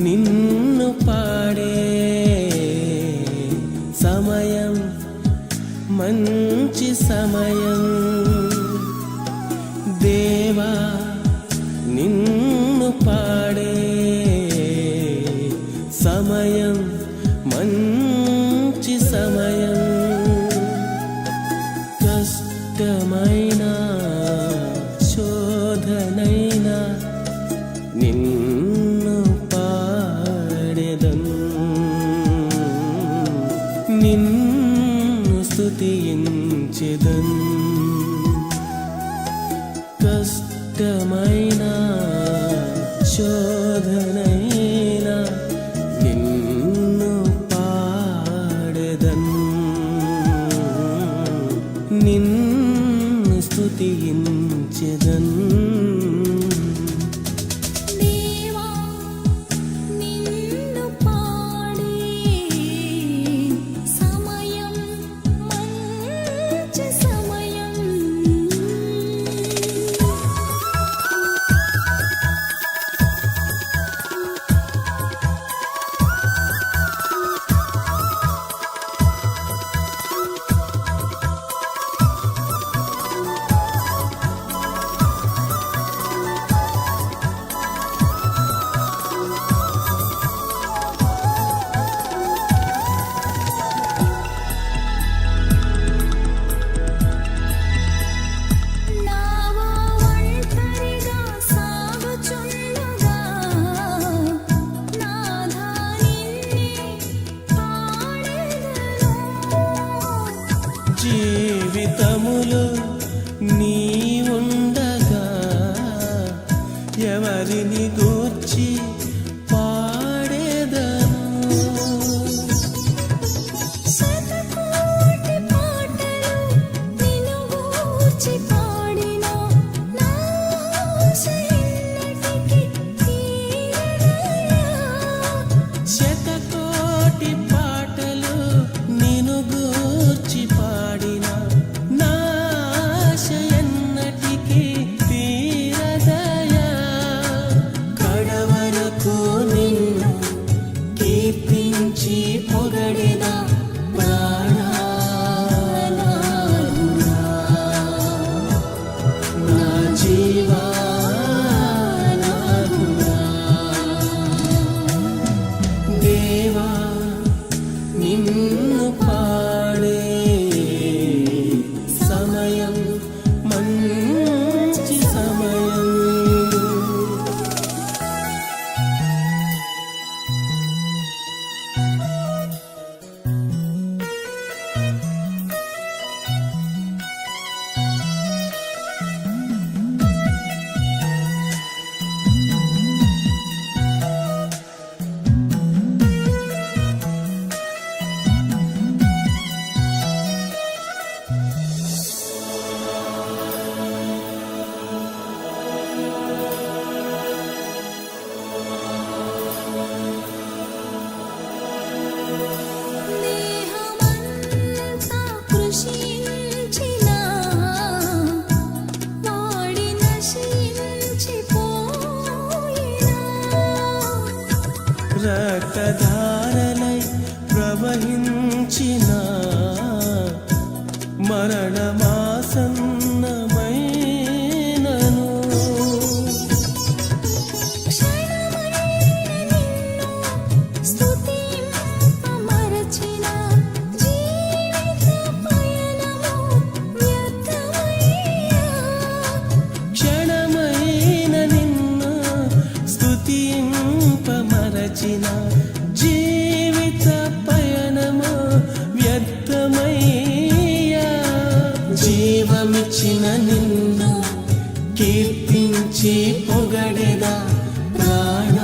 నిన్ను పాడే సమయం మంచి సమయం దేవా నిన్ను పాడే సమయం మంచి సమయం కష్టమైన శోధనైనా నిన్ను పాడెదను నిన్ను స్తుతించెదను కష్టమైన శోధనైనా నిన్ను పాడెదను నిన్ను స్తుతించెదను జీవితములో నీ ఉండగా ఎవరిని గూర్చి పాడేదను శతకోటి పాటలు నిన్ను గూర్చి పాడినా నా ఆశ ఎన్నటికీ తీరదయ్యా శతకోటి పాటలు నిన్ను గూర్చి పాడినా నా ఆశ ఎన్నటికీ తీరదయ్యా కడవరకు నిన్ను కీర్తించి పొగడెదా ప్రాణనాథుడా నా జీవనాథుడా దేవా నిన్ను పాడే సమయం మంచి సమయం దేహమంతా కృషించినా వాడి నశించిపోయినా రక్తధారలై ప్రవహించిన మరణమాసన్నమైనను క్షణమైన నిన్ను స్తుతింపమరచిన జీవిత పయనము వ్యర్థమయ్యా క్షణమైన నిన్ను స్తుతింపమరచిన జీవిత పయనము వ్యర్థమయ్యా జీవమిచ్చిన నిన్ను కీర్తించి పొగడెదా ప్రాణనాథుడా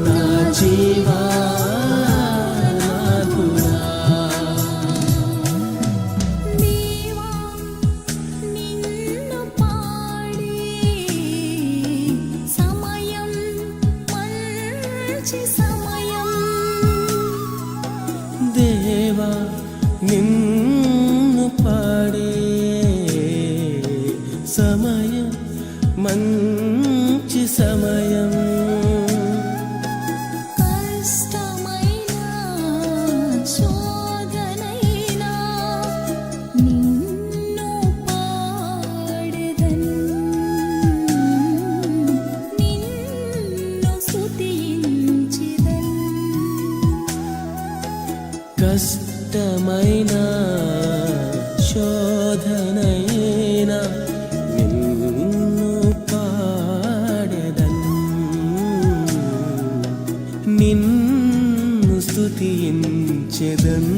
నా జీవనాథుడా దేవా నిన్ను పాడే సమయం మంచి సమయం దేవా నిన్ను పాడే సమయం మంచి సమయం. కష్టమైన శోధనైనా నిన్ను పాడెదన్, నిన్ను స్తుతించెదన్. కష్టమైన శోధనైనా నిన్ను పాడెదన్, నిన్ను స్తుతించెదన్.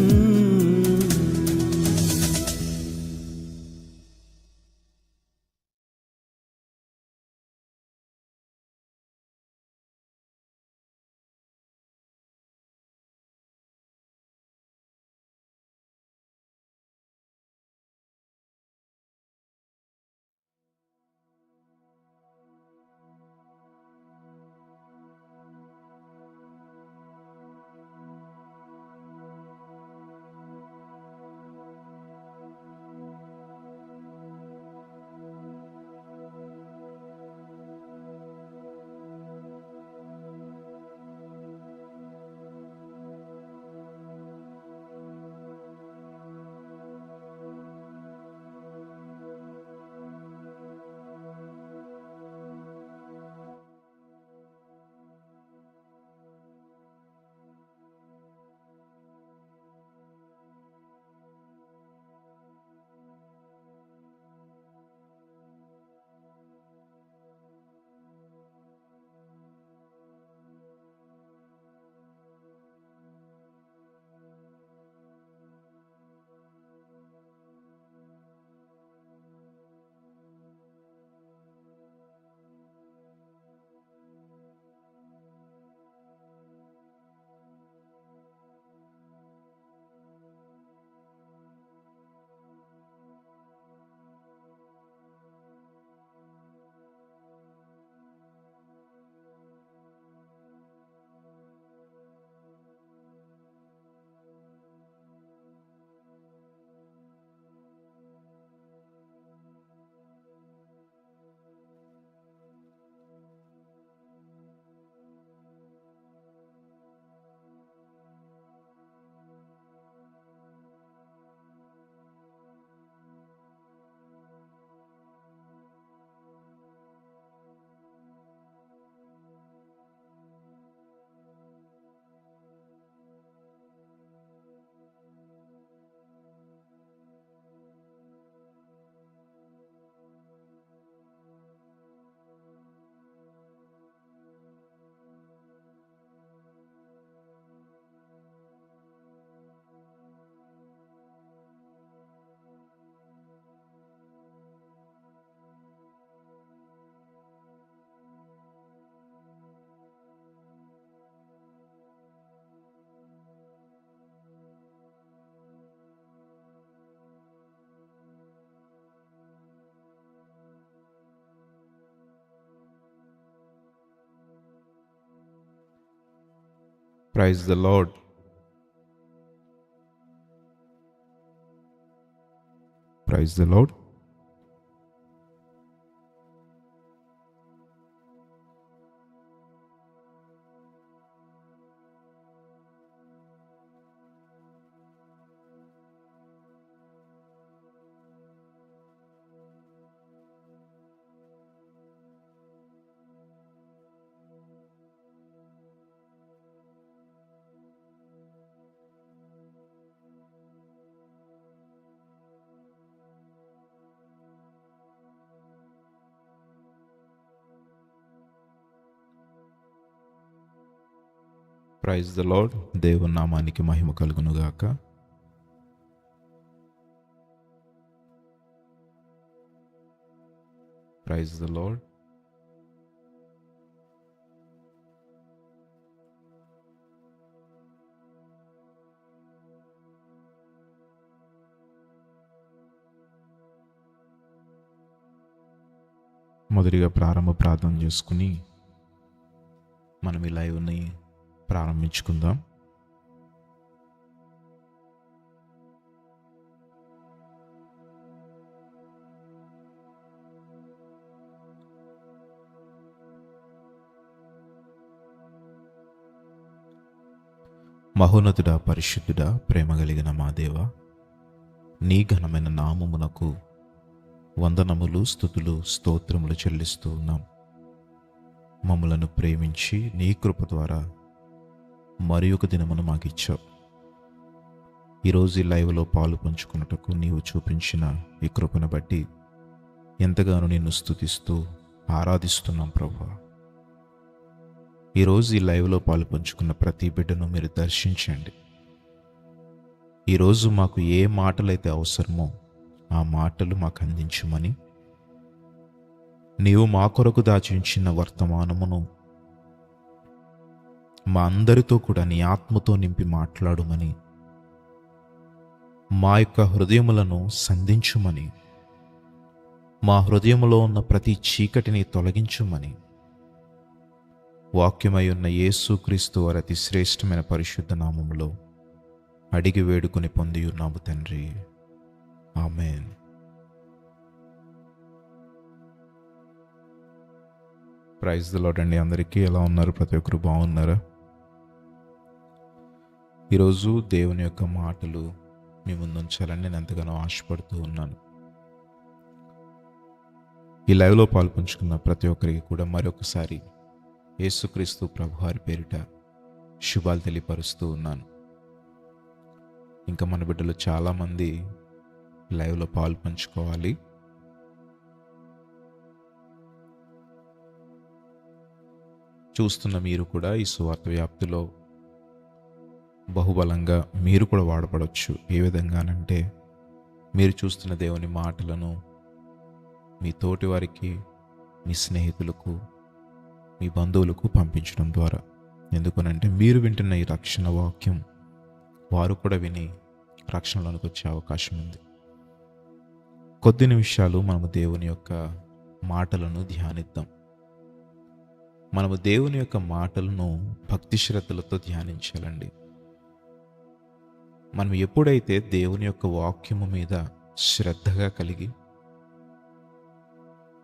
Praise the Lord. Praise the Lord. Praise the Lord. దేవుని నామానికి మహిమ కలుగునుగాక. Praise the Lord. మొదటిగా ప్రారంభ ప్రార్థన చేసుకుని మనం ఈ లైవ్ని ప్రారంభించుకుందాం. మహోన్నతుడా, పరిశుద్ధుడా, ప్రేమ కలిగిన మా దేవ, నీ ఘనమైన నామమునకు వందనములు, స్తుతులు, స్తోత్రములు చెల్లిస్తూ ఉన్నాం. మమ్మలను ప్రేమించి నీ కృప ద్వారా మరి ఒక దినమును మాకిచ్చావు. ఈరోజు ఈ లైవ్లో పాలు పంచుకున్నటకు నీవు చూపించిన ఈ కృపను బట్టి ఎంతగానో నిన్ను స్తుతిస్తూ ఆరాధిస్తున్నాం ప్రభువా. ఈరోజు ఈ లైవ్లో పాలు పంచుకున్న ప్రతి బిడ్డను మీరు దర్శించండి. ఈరోజు మాకు ఏ మాటలైతే అవసరమో ఆ మాటలు మాకు అందించమని, నీవు మా కొరకు దాచించిన వర్తమానమును మా అందరితో కూడా నీ ఆత్మతో నింపి మాట్లాడుమని, మా యొక్క హృదయములను సంధించుమని, మా హృదయములో ఉన్న ప్రతి చీకటిని తొలగించుమని వాక్యమై ఉన్న యేసుక్రీస్తు వారి అతి శ్రేష్టమైన పరిశుద్ధ నామములో అడిగి వేడుకొని పొంది ఉన్నాము తండ్రి. ఆమేన్. ప్రైజ్ ది లార్డ్ అండి. అందరికీ ఎలా ఉన్నారు? ప్రతి ఒక్కరు బాగున్నారా? ఈరోజు దేవుని యొక్క మాటలు మీ ముందు ఉంచాలని నేను ఎంతగానో ఆశపడుతూ ఉన్నాను. ఈ లైవ్లో పాల్పంచుకున్న ప్రతి ఒక్కరికి కూడా మరొకసారి యేసుక్రీస్తు ప్రభువారి పేరిట శుభాలు తెలియపరుస్తూ ఉన్నాను. ఇంకా మన బిడ్డలు చాలామంది లైవ్లో పాలు పంచుకోవాలి. చూస్తున్న మీరు కూడా ఈ సువార్త వ్యాప్తిలో బహుబలంగా మీరు కూడా వాడపడవచ్చు. ఏ విధంగానంటే, మీరు చూస్తున్న దేవుని మాటలను మీ తోటి వారికి, మీ స్నేహితులకు, మీ బంధువులకు పంపించడం ద్వారా. ఎందుకనంటే మీరు వింటున్న ఈ రక్షణ వాక్యం వారు కూడా విని రక్షణలోనికి వచ్చే అవకాశం ఉంది. కొద్ది నిమిషాలు మనము దేవుని యొక్క మాటలను ధ్యానిద్దాం. మనము దేవుని యొక్క మాటలను భక్తి శ్రద్ధలతో ధ్యానించాలండి. మనం ఎప్పుడైతే దేవుని యొక్క వాక్యము మీద శ్రద్ధగా కలిగి,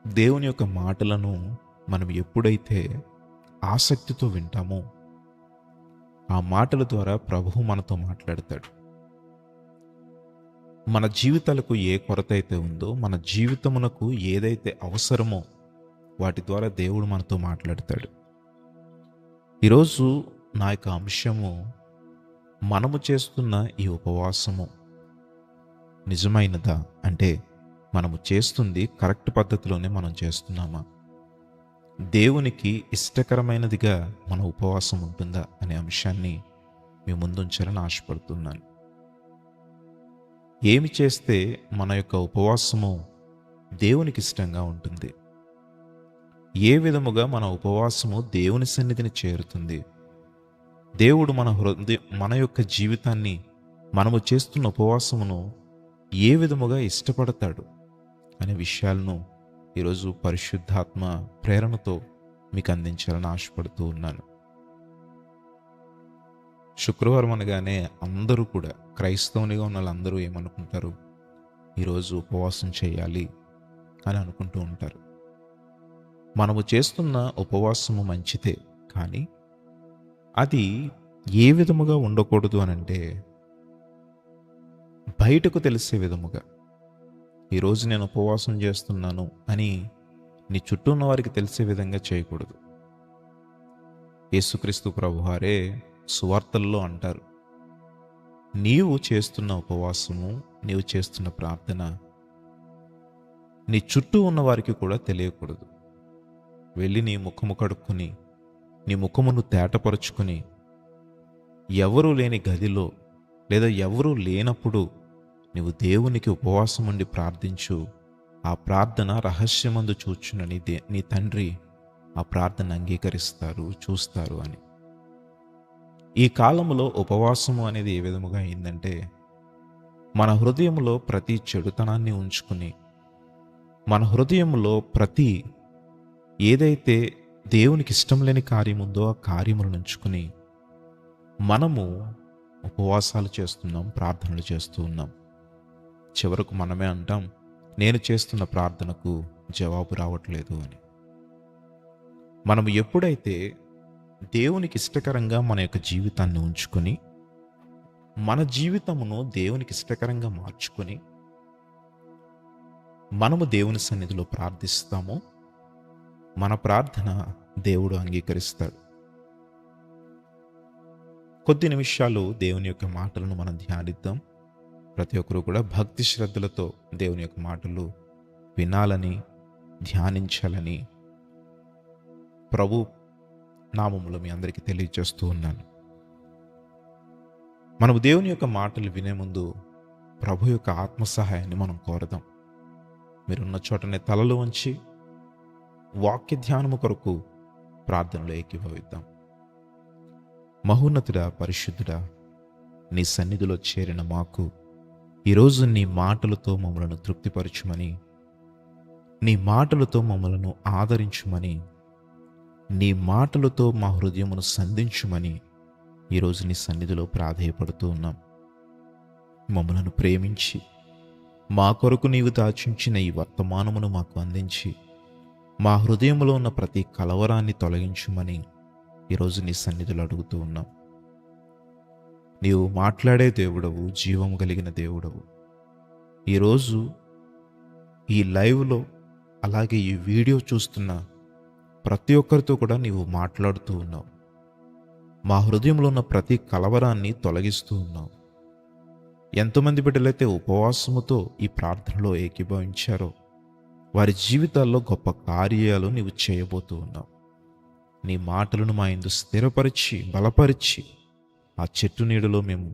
దేవుని యొక్క మాటలను మనం ఎప్పుడైతే ఆసక్తితో వింటామో, ఆ మాటల ద్వారా ప్రభువు మనతో మాట్లాడతాడు. మన జీవితాలకు ఏ కొరత అయితే ఉందో, మన జీవితమునకు ఏదైతే అవసరమో వాటి ద్వారా దేవుడు మనతో మాట్లాడతాడు. ఈరోజు నా యొక్క అంశము, మనము చేస్తున్న ఈ ఉపవాసము నిజమైనదా? అంటే మనము చేస్తుంది కరెక్ట్ పద్ధతిలోనే మనం చేస్తున్నామా? దేవునికి ఇష్టకరమైనదిగా మన ఉపవాసం ఉంటుందా అనే అంశాన్ని మీ ముందుంచాలని ఆశపడుతున్నాను. ఏమి చేస్తే మన యొక్క ఉపవాసము దేవునికి ఇష్టంగా ఉంటుంది? ఏ విధముగా మన ఉపవాసము దేవుని సన్నిధిని చేరుతుంది? దేవుడు మన యొక్క జీవితాన్ని, మనము చేస్తున్న ఉపవాసమును ఏ విధముగా ఇష్టపడతాడు అనే విషయాలను ఈరోజు పరిశుద్ధాత్మ ప్రేరణతో మీకు అందించాలని ఆశపడుతూ ఉన్నాను. శుక్రవారం అనగానే అందరూ కూడా, క్రైస్తవునిగా ఉన్న వాళ్ళందరూ ఏమనుకుంటారు? ఈరోజు ఉపవాసం చేయాలి అని అనుకుంటూ ఉంటారు. మనము చేస్తున్న ఉపవాసము మంచిదే, కానీ అది ఏ విధముగా ఉండకూడదు అనంటే, బయటకు తెలిసే విధముగా. ఈరోజు నేను ఉపవాసం చేస్తున్నాను అని నీ చుట్టూ ఉన్న వారికి తెలిసే విధంగా చేయకూడదు. యేసుక్రీస్తు ప్రభువారే సువార్తల్లో అంటారు, నీవు చేస్తున్న ఉపవాసము, నీవు చేస్తున్న ప్రార్థన నీ చుట్టూ ఉన్న వారికి కూడా తెలియకూడదు. వెళ్ళి నీ ముఖము కడుక్కొని, నీ ముఖమును తేటపరుచుకొని, ఎవరూ లేని గదిలో లేదా ఎవరూ లేనప్పుడు నీవు దేవునికి ఉపవాసం ఉండి ప్రార్థించు. ఆ ప్రార్థన రహస్యమందు చూచున్న నీ తండ్రి ఆ ప్రార్థన అంగీకరిస్తారు, చూస్తారు అని. ఈ కాలంలో ఉపవాసము అనేది ఏ విధముగా అయిందంటే, మన హృదయంలో ప్రతి చెడుతనాన్ని ఉంచుకుని, మన హృదయంలో ప్రతి ఏదైతే దేవునికి ఇష్టం లేని కార్యం ఉందో ఆ కార్యములను ఉంచుకుని మనము ఉపవాసాలు చేస్తున్నాం, ప్రార్థనలు చేస్తూ ఉన్నాం. చివరకు మనమే అంటాం, నేను చేస్తున్న ప్రార్థనకు జవాబు రావట్లేదు అని. మనము ఎప్పుడైతే దేవునికి ఇష్టకరంగా మన యొక్క జీవితాన్ని ఉంచుకొని మన జీవితమును దేవునికి ఇష్టకరంగా మార్చుకొని మనము దేవుని సన్నిధిలో ప్రార్థిస్తామో మన ప్రార్థన దేవుడు అంగీకరిస్తాడు. కొద్ది నిమిషాలు దేవుని యొక్క మాటలను మనం ధ్యానిద్దాం. ప్రతి ఒక్కరూ కూడా భక్తి శ్రద్ధలతో దేవుని యొక్క మాటలు వినాలని, ధ్యానించాలని ప్రభు నామములో మీ అందరికీ తెలియజేస్తూ ఉన్నాను. మనము దేవుని యొక్క మాటలు వినే ముందు ప్రభు యొక్క ఆత్మ సహాయాన్ని మనం కోరదాం. మీరున్న చోటనే తలలు వంచి వాక్య ధ్యానము కొరకు ప్రార్థనలో ఏకీభవిద్దాం. మహోన్నతుడా, పరిశుద్ధుడా, నీ సన్నిధిలో చేరిన మాకు ఈరోజు నీ మాటలతో మమ్మలను తృప్తిపరచుమని, నీ మాటలతో మమ్మలను ఆదరించుమని, నీ మాటలతో మా హృదయమును సంధించుమని ఈరోజు నీ సన్నిధిలో ప్రాధేయపడుతూ ఉన్నాం. మమ్మలను ప్రేమించి మా కొరకు నీవు దాచించిన ఈ వర్తమానమును మాకు అందించి మా హృదయంలో ఉన్న ప్రతి కలవరాన్ని తొలగించుమని ఈరోజు నీ సన్నిధిలో అడుగుతూ ఉన్నాం. నీవు మాట్లాడే దేవుడవు, జీవము కలిగిన దేవుడవు. ఈరోజు ఈ లైవ్లో అలాగే ఈ వీడియో చూస్తున్న ప్రతి ఒక్కరితో కూడా నీవు మాట్లాడుతూ ఉన్నావు. మా హృదయంలో ఉన్న ప్రతి కలవరాన్ని తొలగిస్తూ ఉన్నావు. ఎంతమంది బిడ్డలైతే ఉపవాసముతో ఈ ప్రార్థనలో ఏకీభవించారో వారి జీవితాల్లో గొప్ప కార్యాలు నీవు చేయబోతూ ఉన్నావు. నీ మాటలను మా యందు స్థిరపరిచి బలపరిచి ఆ చెట్టు నీడలో మేము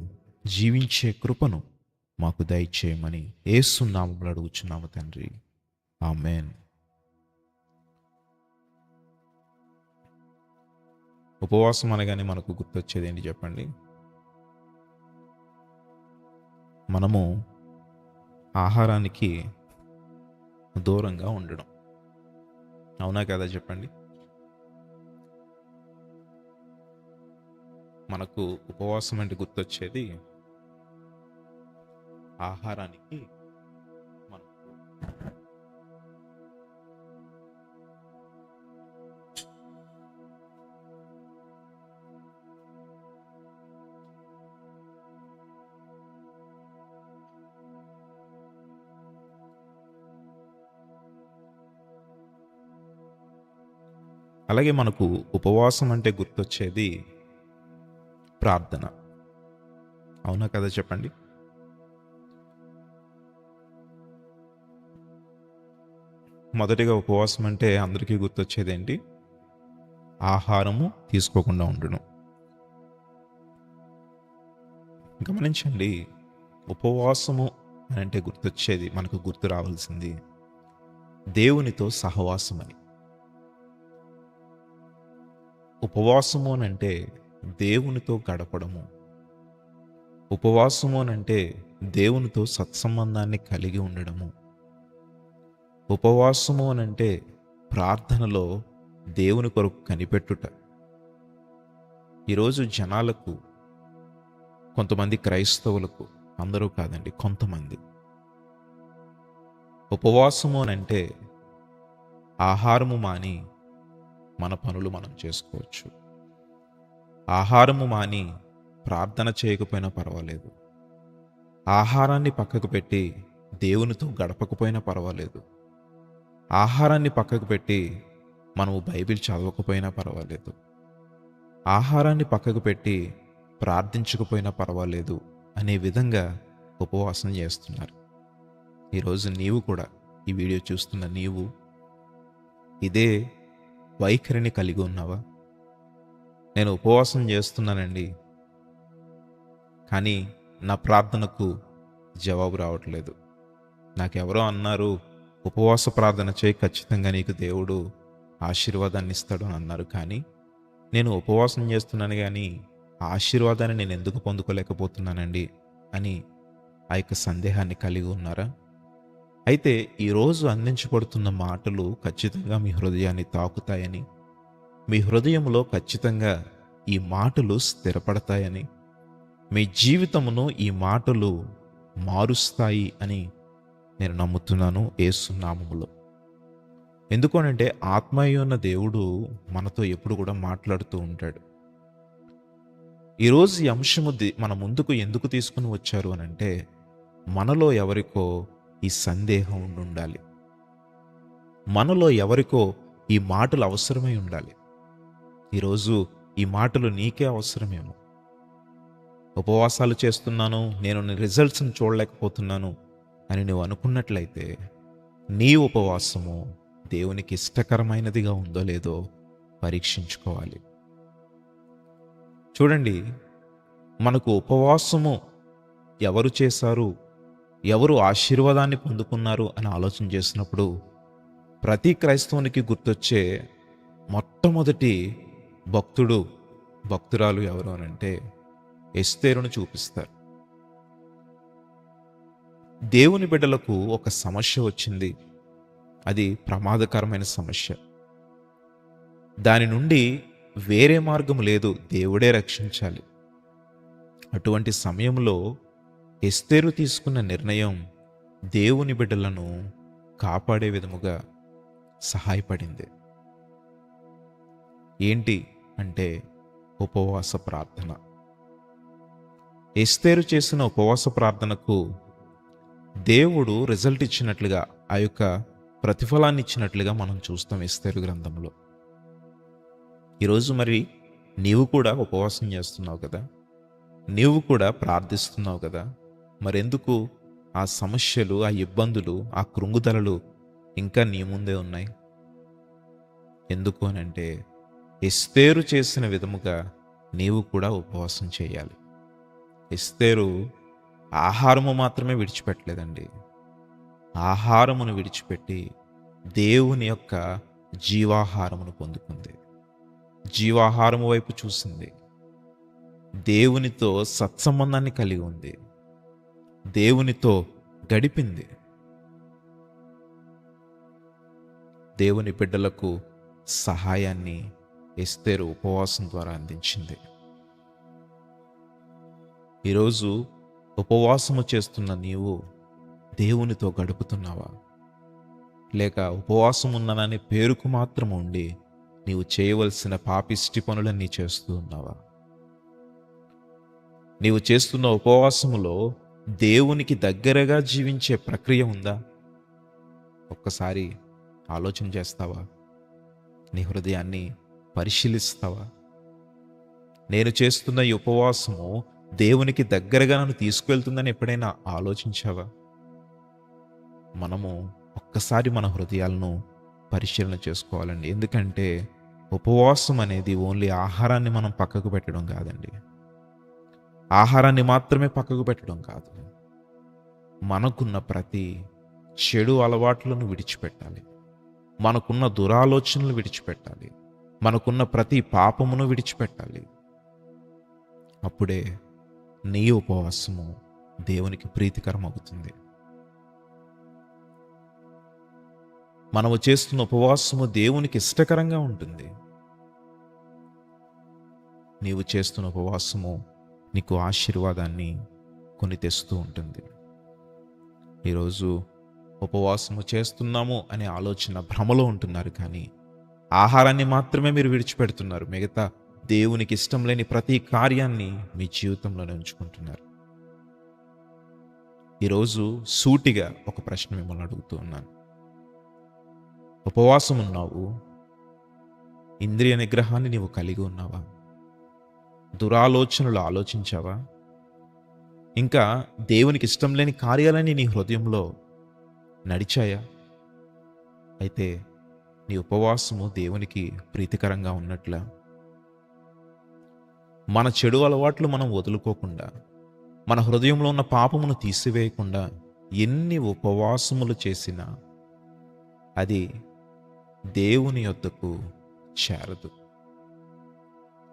జీవించే కృపను మాకు దయచేయమని యేసు నామములో అడుగుచున్నాము తండ్రి, ఆమేన్. ఉపవాసం అనగానే మనకు గుర్తొచ్చేది ఏంటి చెప్పండి? మనము ఆహారానికి దూరంగా ఉండడం. అవునా కదా చెప్పండి? మనకు ఉపవాసం అంటే గుర్తొచ్చేది ఆహారానికి మనకు అలాగే మనకు ఉపవాసం అంటే గుర్తొచ్చేది ప్రార్థన. అవునా కదా చెప్పండి? మొదటిగా ఉపవాసం అంటే అందరికీ గుర్తొచ్చేది ఏంటి? ఆహారము తీసుకోకుండా ఉండడం. గమనించండి, ఉపవాసము అని అంటే గుర్తొచ్చేది, మనకు గుర్తు రావాల్సింది దేవునితో సహవాసం అని. ఉపవాసము అని అంటే దేవునితో గడపడము. ఉపవాసము అని అంటే దేవునితో సత్సంబంధాన్ని కలిగి ఉండడము. ఉపవాసము అని అంటే ప్రార్థనలో దేవుని కొరకు కనిపెట్టుట. ఈరోజు జనాలకు, కొంతమంది క్రైస్తవులకు, అందరూ కాదండి, కొంతమంది ఉపవాసము అని అంటే ఆహారము మాని మన పనులు మనం చేసుకోవచ్చు. ఆహారము మాని ప్రార్థన చేయకపోయినా పర్వాలేదు. ఆహారాన్ని పక్కకు పెట్టి దేవునితో గడపకపోయినా పర్వాలేదు. ఆహారాన్ని పక్కకు పెట్టి మనము బైబిల్ చదవకపోయినా పర్వాలేదు. ఆహారాన్ని పక్కకు పెట్టి ప్రార్థించకపోయినా పర్వాలేదు అనే విధంగా ఉపవాసం చేస్తున్నారు. ఈరోజు నీవు కూడా, ఈ వీడియో చూస్తున్న నీవు ఇదే వైఖరిని కలిగి ఉన్నావా? నేను ఉపవాసం చేస్తున్నానండి, కానీ నా ప్రార్థనకు జవాబు రావట్లేదు. నాకెవరో అన్నారు, ఉపవాస ప్రార్థన చేయి, ఖచ్చితంగా నీకు దేవుడు ఆశీర్వాదాన్ని ఇస్తాడు అని అన్నారు. కానీ నేను ఉపవాసం చేస్తున్నాను, కానీ ఆ ఆశీర్వాదాన్ని నేను ఎందుకు పొందుకోలేకపోతున్నానండి అని ఆ యొక్క సందేహాన్ని కలిగి ఉన్నారా? అయితే ఈరోజు అందించబడుతున్న మాటలు ఖచ్చితంగా మీ హృదయాన్ని తాకుతాయని, మీ హృదయంలో ఖచ్చితంగా ఈ మాటలు స్థిరపడతాయని, మీ జీవితమును ఈ మాటలు మారుస్తాయి అని నేను నమ్ముతున్నాను యేసు నామములో. ఎందుకనంటే ఆత్మయ్య ఉన్న దేవుడు మనతో ఎప్పుడు కూడా మాట్లాడుతూ ఉంటాడు. ఈరోజు ఈ అంశము మన ముందుకు ఎందుకు తీసుకుని వచ్చారు అని అంటే, మనలో ఎవరికో ఈ సందేహం ఉండాలి. మనలో ఎవరికో ఈ మాటలు అవసరమై ఉండాలి. ఈరోజు ఈ మాటలు నీకే అవసరమేమో. ఉపవాసాలు చేస్తున్నాను, నేను రిజల్ట్స్ని చూడలేకపోతున్నాను అని నువ్వు అనుకున్నట్లయితే, నీ ఉపవాసము దేవునికి ఇష్టకరమైనదిగా ఉందో లేదో పరీక్షించుకోవాలి. చూడండి, మనకు ఉపవాసము ఎవరు చేశారు, ఎవరు ఆశీర్వాదాన్ని పొందుకున్నారు అని ఆలోచన చేసినప్పుడు ప్రతి క్రైస్తవునికి గుర్తొచ్చే మొట్టమొదటి భక్తురాలు ఎవరు అనంటే ఎస్తేరును చూపిస్తారు. దేవుని బిడ్డలకు ఒక సమస్య వచ్చింది. అది ప్రమాదకరమైన సమస్య. దాని నుండి వేరే మార్గం లేదు, దేవుడే రక్షించాలి. అటువంటి సమయంలో ఎస్తేరు తీసుకున్న నిర్ణయం దేవుని బిడ్డలను కాపాడే విధముగా సహాయపడింది. ఏంటి అంటే ఉపవాస ప్రార్థన. ఎస్తేరు చేసిన ఉపవాస ప్రార్థనకు దేవుడు రిజల్ట్ ఇచ్చినట్లుగా, ఆ యొక్క ప్రతిఫలాన్ని ఇచ్చినట్లుగా మనం చూస్తాం ఎస్తేరు గ్రంథంలో. ఈరోజు మరి నీవు కూడా ఉపవాసం చేస్తున్నావు కదా, నీవు కూడా ప్రార్థిస్తున్నావు కదా, మరెందుకు ఆ సమస్యలు, ఆ ఇబ్బందులు, ఆ కృంగుదలలు ఇంకా నీ ముందే ఉన్నాయి? ఎందుకు అనంటే ఎస్తేరు చేసిన విధముగా నీవు కూడా ఉపవాసం చేయాలి. ఎస్తేరు ఆహారము మాత్రమే విడిచిపెట్టలేదండి. ఆహారమును విడిచిపెట్టి దేవుని యొక్క జీవాహారమును పొందుకుంది. జీవాహారము వైపు చూసింది. దేవునితో సత్సంబంధాన్ని కలిగి ఉంది. దేవునితో గడిపింది. దేవుని బిడ్డలకు సహాయాన్ని ఎస్తేరు ఉపవాసం ద్వారా అందించింది. ఈరోజు ఉపవాసము చేస్తున్న నీవు దేవునితో గడుపుతున్నావా? లేక ఉపవాసం ఉన్నానని పేరుకు మాత్రం ఉండి నీవు చేయవలసిన పాపిష్టి పనులన్నీ చేస్తూ ఉన్నావా? నీవు చేస్తున్న ఉపవాసములో దేవునికి దగ్గరగా జీవించే ప్రక్రియ ఉందా? ఒక్కసారి ఆలోచన చేస్తావా? నీ హృదయాన్ని పరిశీలిస్తావా? నేను చేస్తున్న ఈ ఉపవాసము దేవునికి దగ్గరగా నన్ను తీసుకువెళ్తుందని ఎప్పుడైనా ఆలోచించావా? మనము ఒక్కసారి మన హృదయాలను పరిశీలన చేసుకోవాలండి. ఎందుకంటే ఉపవాసం అనేది ఓన్లీ ఆహారాన్ని మనం పక్కకు పెట్టడం కాదండి. ఆహారాన్ని మాత్రమే పక్కకు పెట్టడం కాదు. మనకున్న ప్రతి చెడు అలవాట్లను విడిచిపెట్టాలి. మనకున్న దురాలోచనలు విడిచిపెట్టాలి. మనకున్న ప్రతి పాపమును విడిచిపెట్టాలి. అప్పుడే నీ ఉపవాసము దేవునికి ప్రీతికరం అవుతుంది. మనము చేస్తున్న ఉపవాసము దేవునికి ఇష్టకరంగా ఉంటుంది. నీవు చేస్తున్న ఉపవాసము నీకు ఆశీర్వాదాన్ని కొని తెస్తూ ఉంటుంది. ఈరోజు ఉపవాసము చేస్తున్నాము అనే ఆలోచన భ్రమలో ఉంటున్నారు, కానీ ఆహారాన్ని మాత్రమే మీరు విడిచిపెడుతున్నారు. మిగతా దేవునికి ఇష్టం లేని ప్రతి కార్యాన్ని మీ జీవితంలోనే ఉంచుకుంటున్నారు. ఈరోజు సూటిగా ఒక ప్రశ్న మిమ్మల్ని అడుగుతూ ఉన్నాను. ఉపవాసం ఉన్నావు, ఇంద్రియ నిగ్రహాన్ని నీవు కలిగి ఉన్నావా? దురాలోచనలు ఆలోచించావా? ఇంకా దేవునికి ఇష్టం లేని కార్యాలని నీ హృదయంలో నడిచాయా? అయితే నీ ఉపవాసము దేవునికి ప్రీతికరంగా ఉన్నట్లా? మన చెడు అలవాట్లు మనం వదులుకోకుండా, మన హృదయంలో ఉన్న పాపమును తీసివేయకుండా ఎన్ని ఉపవాసములు చేసినా అది దేవుని యొద్దకు చేరదు.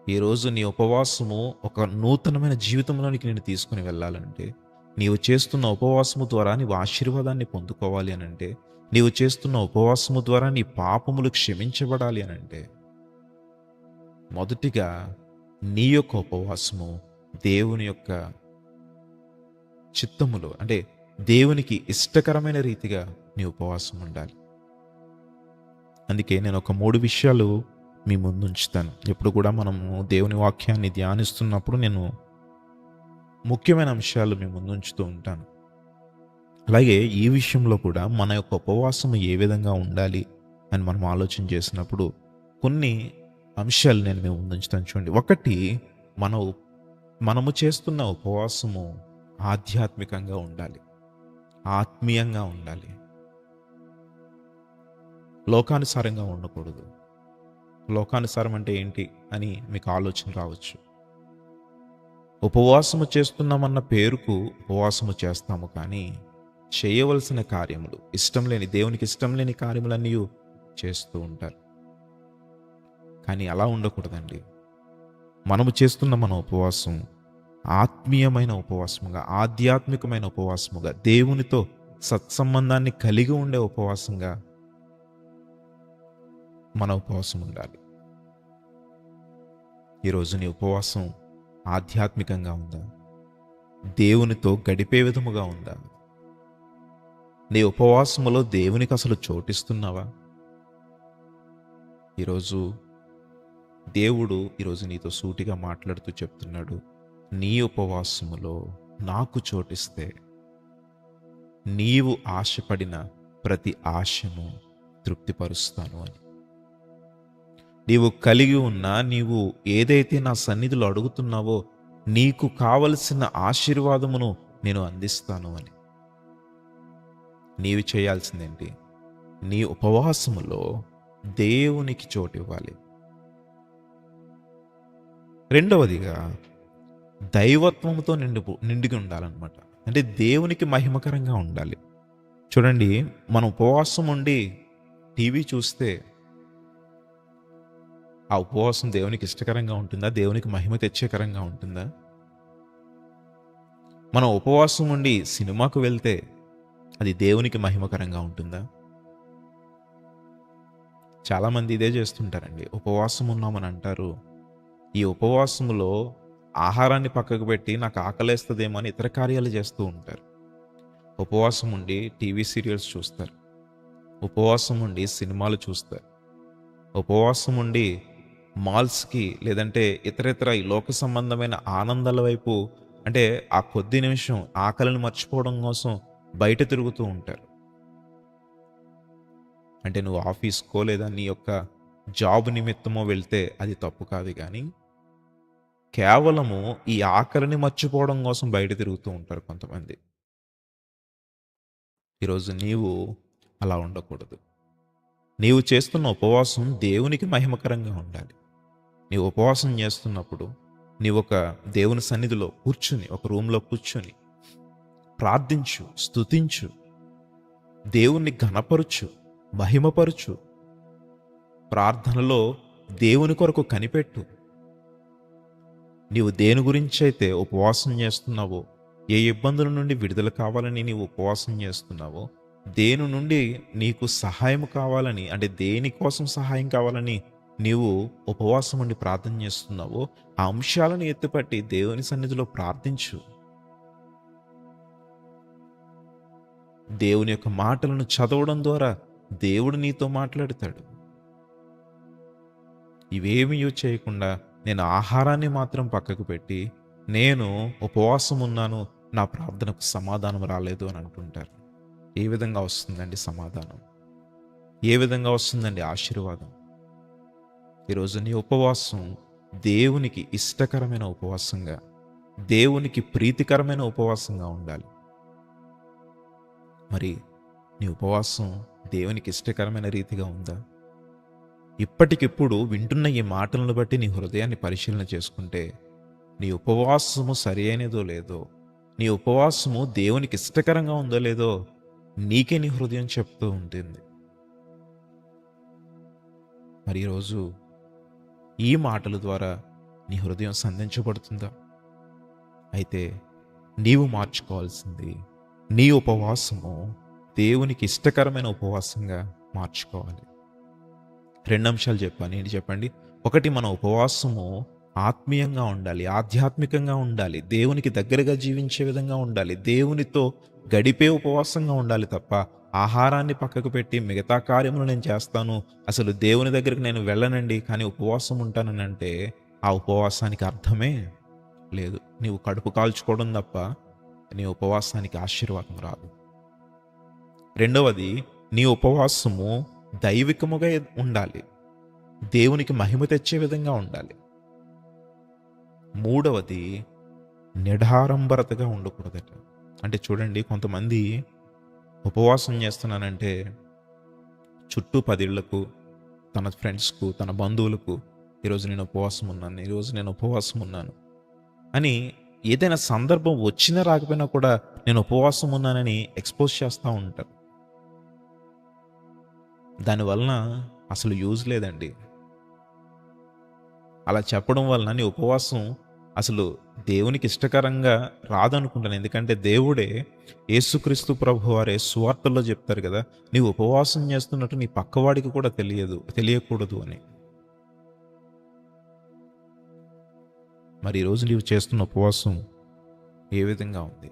ఈరోజు నీ ఉపవాసము ఒక నూతనమైన జీవితంలోనికి నేను తీసుకుని వెళ్ళాలంటే, నీవు చేస్తున్న ఉపవాసము ద్వారా నీవు ఆశీర్వాదాన్ని పొందుకోవాలి అనంటే, నీవు చేస్తున్న ఉపవాసము ద్వారా నీ పాపములు క్షమించబడాలి అనంటే, మొదటిగా నీ యొక్క ఉపవాసము దేవుని యొక్క చిత్తములో, అంటే దేవునికి ఇష్టకరమైన రీతిగా నీ ఉపవాసం ఉండాలి. అందుకే నేను ఒక 3 విషయాలు మీ ముందు ఉంచుతాను. ఎప్పుడు కూడా మనము దేవుని వాక్యాన్ని ధ్యానిస్తున్నప్పుడు నేను ముఖ్యమైన అంశాలు మీ ముందు ఉంచుతూ ఉంటాను. అలాగే ఈ విషయంలో కూడా మన యొక్క ఉపవాసము ఏ విధంగా ఉండాలి అని మనం ఆలోచన చేసినప్పుడు కొన్ని అంశాలు నేను మీ ముందు ఉంచుతాను. చూడండి, ఒకటి, మనము చేస్తున్న ఉపవాసము ఆధ్యాత్మికంగా ఉండాలి, ఆత్మీయంగా ఉండాలి, లోకానుసారంగా ఉండకూడదు. లోకానుసారం అంటే ఏంటి అని మీకు ఆలోచన రావచ్చు. ఉపవాసము చేస్తున్నామన్న పేరుకు ఉపవాసము చేస్తాము, కానీ చేయవలసిన కార్యములు దేవునికి ఇష్టం లేని కార్యములన్నీ చేస్తూ ఉంటారు. కానీ అలా ఉండకూడదండి. మనము చేస్తున్న మన ఉపవాసం ఆత్మీయమైన ఉపవాసముగా, ఆధ్యాత్మికమైన ఉపవాసముగా, దేవునితో సత్సంబంధాన్ని కలిగి ఉండే ఉపవాసంగా మన ఉపవాసం ఉండాలి. ఈరోజు నీ ఉపవాసం ఆధ్యాత్మికంగా ఉందా? దేవునితో గడిపే విధముగా ఉందా? నీ ఉపవాసములో దేవునికి అసలు చోటిస్తున్నావా? దేవుడు ఈరోజు నీతో సూటిగా మాట్లాడుతూ చెప్తున్నాడు, నీ ఉపవాసములో నాకు చోటిస్తే నీవు ఆశపడిన ప్రతి ఆశను తృప్తిపరుస్తాను అని. నీవు కలిగి ఉన్న, నీవు ఏదైతే నా సన్నిధిలో అడుగుతున్నావో నీకు కావలసిన ఆశీర్వాదమును నేను అందిస్తాను అని. నీవు చేయాల్సిందేంటి? నీ ఉపవాసములో దేవునికి చోటు ఇవ్వాలి. రెండవదిగా, దైవత్వముతో నిండిగా ఉండాలన్నమాట. అంటే దేవునికి మహిమకరంగా ఉండాలి. చూడండి, మనం ఉపవాసం ఉండి టీవీ చూస్తే ఆ ఉపవాసం దేవునికి ఇష్టకరంగా ఉంటుందా? దేవునికి మహిమ తెచ్చేకరంగా ఉంటుందా? మనం ఉపవాసం ఉండి సినిమాకు వెళ్తే అది దేవునికి మహిమకరంగా ఉంటుందా? చాలామంది ఇదే చేస్తుంటారండి. ఉపవాసం ఉన్నామని అంటారు. ఈ ఉపవాసములో ఆహారాన్ని పక్కకు పెట్టి నాకు ఆకలేస్తుందేమో అని ఇతర కార్యాలు చేస్తూ ఉంటారు. ఉపవాసం ఉండి టీవీ సీరియల్స్ చూస్తారు, ఉపవాసం ఉండి సినిమాలు చూస్తారు, ఉపవాసం ఉండి మాల్స్కి లేదంటే ఇతర ఈ లోక సంబంధమైన ఆనందాల వైపు, అంటే ఆ కొద్ది నిమిషం ఆకలిని మర్చిపోవడం కోసం బయట తిరుగుతూ ఉంటారు. అంటే నువ్వు ఆఫీస్కో లేదా నీ యొక్క జాబ్ నిమిత్తమో వెళ్తే అది తప్పు కాదు, కానీ కేవలము ఈ ఆకలిని మర్చిపోవడం కోసం బయట తిరుగుతూ ఉంటారు కొంతమంది. ఈరోజు నీవు అలా ఉండకూడదు. నీవు చేస్తున్న ఉపవాసం దేవునికి మహిమకరంగా ఉండాలి. నీవు ఉపవాసం చేస్తున్నప్పుడు నీవు ఒక దేవుని సన్నిధిలో కూర్చుని, ఒక రూమ్లో కూర్చొని ప్రార్థించు, స్తుతించు, దేవుణ్ణి ఘనపరచు, మహిమపరచు. ప్రార్థనలో దేవుని కొరకు కనిపెట్టు. నీవు దేని గురించి అయితే ఉపవాసం చేస్తున్నావో, ఏ ఇబ్బందుల నుండి విడుదల కావాలని నీవు ఉపవాసం చేస్తున్నావో, దేని నుండి నీకు సహాయం కావాలని, అంటే దేనికోసం సహాయం కావాలని నీవు ఉపవాసం ఉండి ప్రార్థన చేస్తున్నావో, ఆ అంశాలను ఎత్తిపట్టి దేవుని సన్నిధిలో ప్రార్థించు. దేవుని యొక్క మాటలను చదవడం ద్వారా దేవుడు నీతో మాట్లాడతాడు. ఇవేమీ చేయకుండా నేను ఆహారాన్ని మాత్రం పక్కకు పెట్టి నేను ఉపవాసం ఉన్నాను, నా ప్రార్థనకు సమాధానం రాలేదు అని అంటుంటారు. ఏ విధంగా వస్తుందండి సమాధానం? ఏ విధంగా వస్తుందండి ఆశీర్వాదం? ఈరోజు నీ ఉపవాసం దేవునికి ఇష్టకరమైన ఉపవాసంగా, దేవునికి ప్రీతికరమైన ఉపవాసంగా ఉండాలి. మరి నీ ఉపవాసం దేవునికి ఇష్టకరమైన రీతిగా ఉందా? ఇప్పటికిప్పుడు వింటున్న ఈ మాటలను బట్టి నీ హృదయాన్ని పరిశీలన చేసుకుంటే నీ ఉపవాసము సరి అయినదో లేదో, నీ ఉపవాసము దేవునికి ఇష్టకరంగా ఉందో లేదో నీకే నీ హృదయం చెప్తూ ఉంటుంది. మరి ఈరోజు ఈ మాటల ద్వారా నీ హృదయం సంధించబడుతుందా? అయితే నీవు మార్చుకోవాల్సింది నీ ఉపవాసము దేవునికి ఇష్టకరమైన ఉపవాసంగా మార్చుకోవాలి. 2 అంశాలు చెప్పాను. ఏంటి చెప్పండి? ఒకటి, మన ఉపవాసము ఆత్మీయంగా ఉండాలి, ఆధ్యాత్మికంగా ఉండాలి, దేవునికి దగ్గరగా జీవించే విధంగా ఉండాలి, దేవునితో గడిపే ఉపవాసంగా ఉండాలి తప్ప ఆహారాన్ని పక్కకు పెట్టి మిగతా కార్యములు నేను చేస్తాను, అసలు దేవుని దగ్గరికి నేను వెళ్ళనండి, కానీ ఉపవాసం ఉంటానని అంటే ఆ ఉపవాసానికి అర్థమే లేదు. నీవు కడుపు కాల్చుకోవడం తప్ప నీ ఉపవాసానికి ఆశీర్వాదం రాదు. రెండవది, నీ ఉపవాసము దైవికముగా ఉండాలి, దేవునికి మహిమ తెచ్చే విధంగా ఉండాలి. మూడవది, నిఢారంబరతగా ఉండకూడదట. అంటే చూడండి, కొంతమంది ఉపవాసం చేస్తున్నానంటే చుట్టూ 10 ఇళ్లకు, తన ఫ్రెండ్స్కు, తన బంధువులకు ఈరోజు నేను ఉపవాసం ఉన్నాను, ఈరోజు నేను ఉపవాసం ఉన్నాను అని ఏదైనా సందర్భం వచ్చినా రాకపోయినా కూడా నేను ఉపవాసం ఉన్నానని ఎక్స్పోజ్ చేస్తూ ఉంటారు. దానివలన అసలు యూజ్ లేదండి. అలా చెప్పడం వలన నీ ఉపవాసం అసలు దేవునికి ఇష్టకరంగా రాదనుకుంటాను. ఎందుకంటే దేవుడే, యేసుక్రీస్తు ప్రభువారే సువార్తల్లో చెప్తారు కదా, నీవు ఉపవాసం చేస్తున్నట్టు నీ పక్కవాడికి కూడా తెలియకూడదు అని. మరి ఈరోజు నీవు చేస్తున్న ఉపవాసం ఏ విధంగా ఉంది?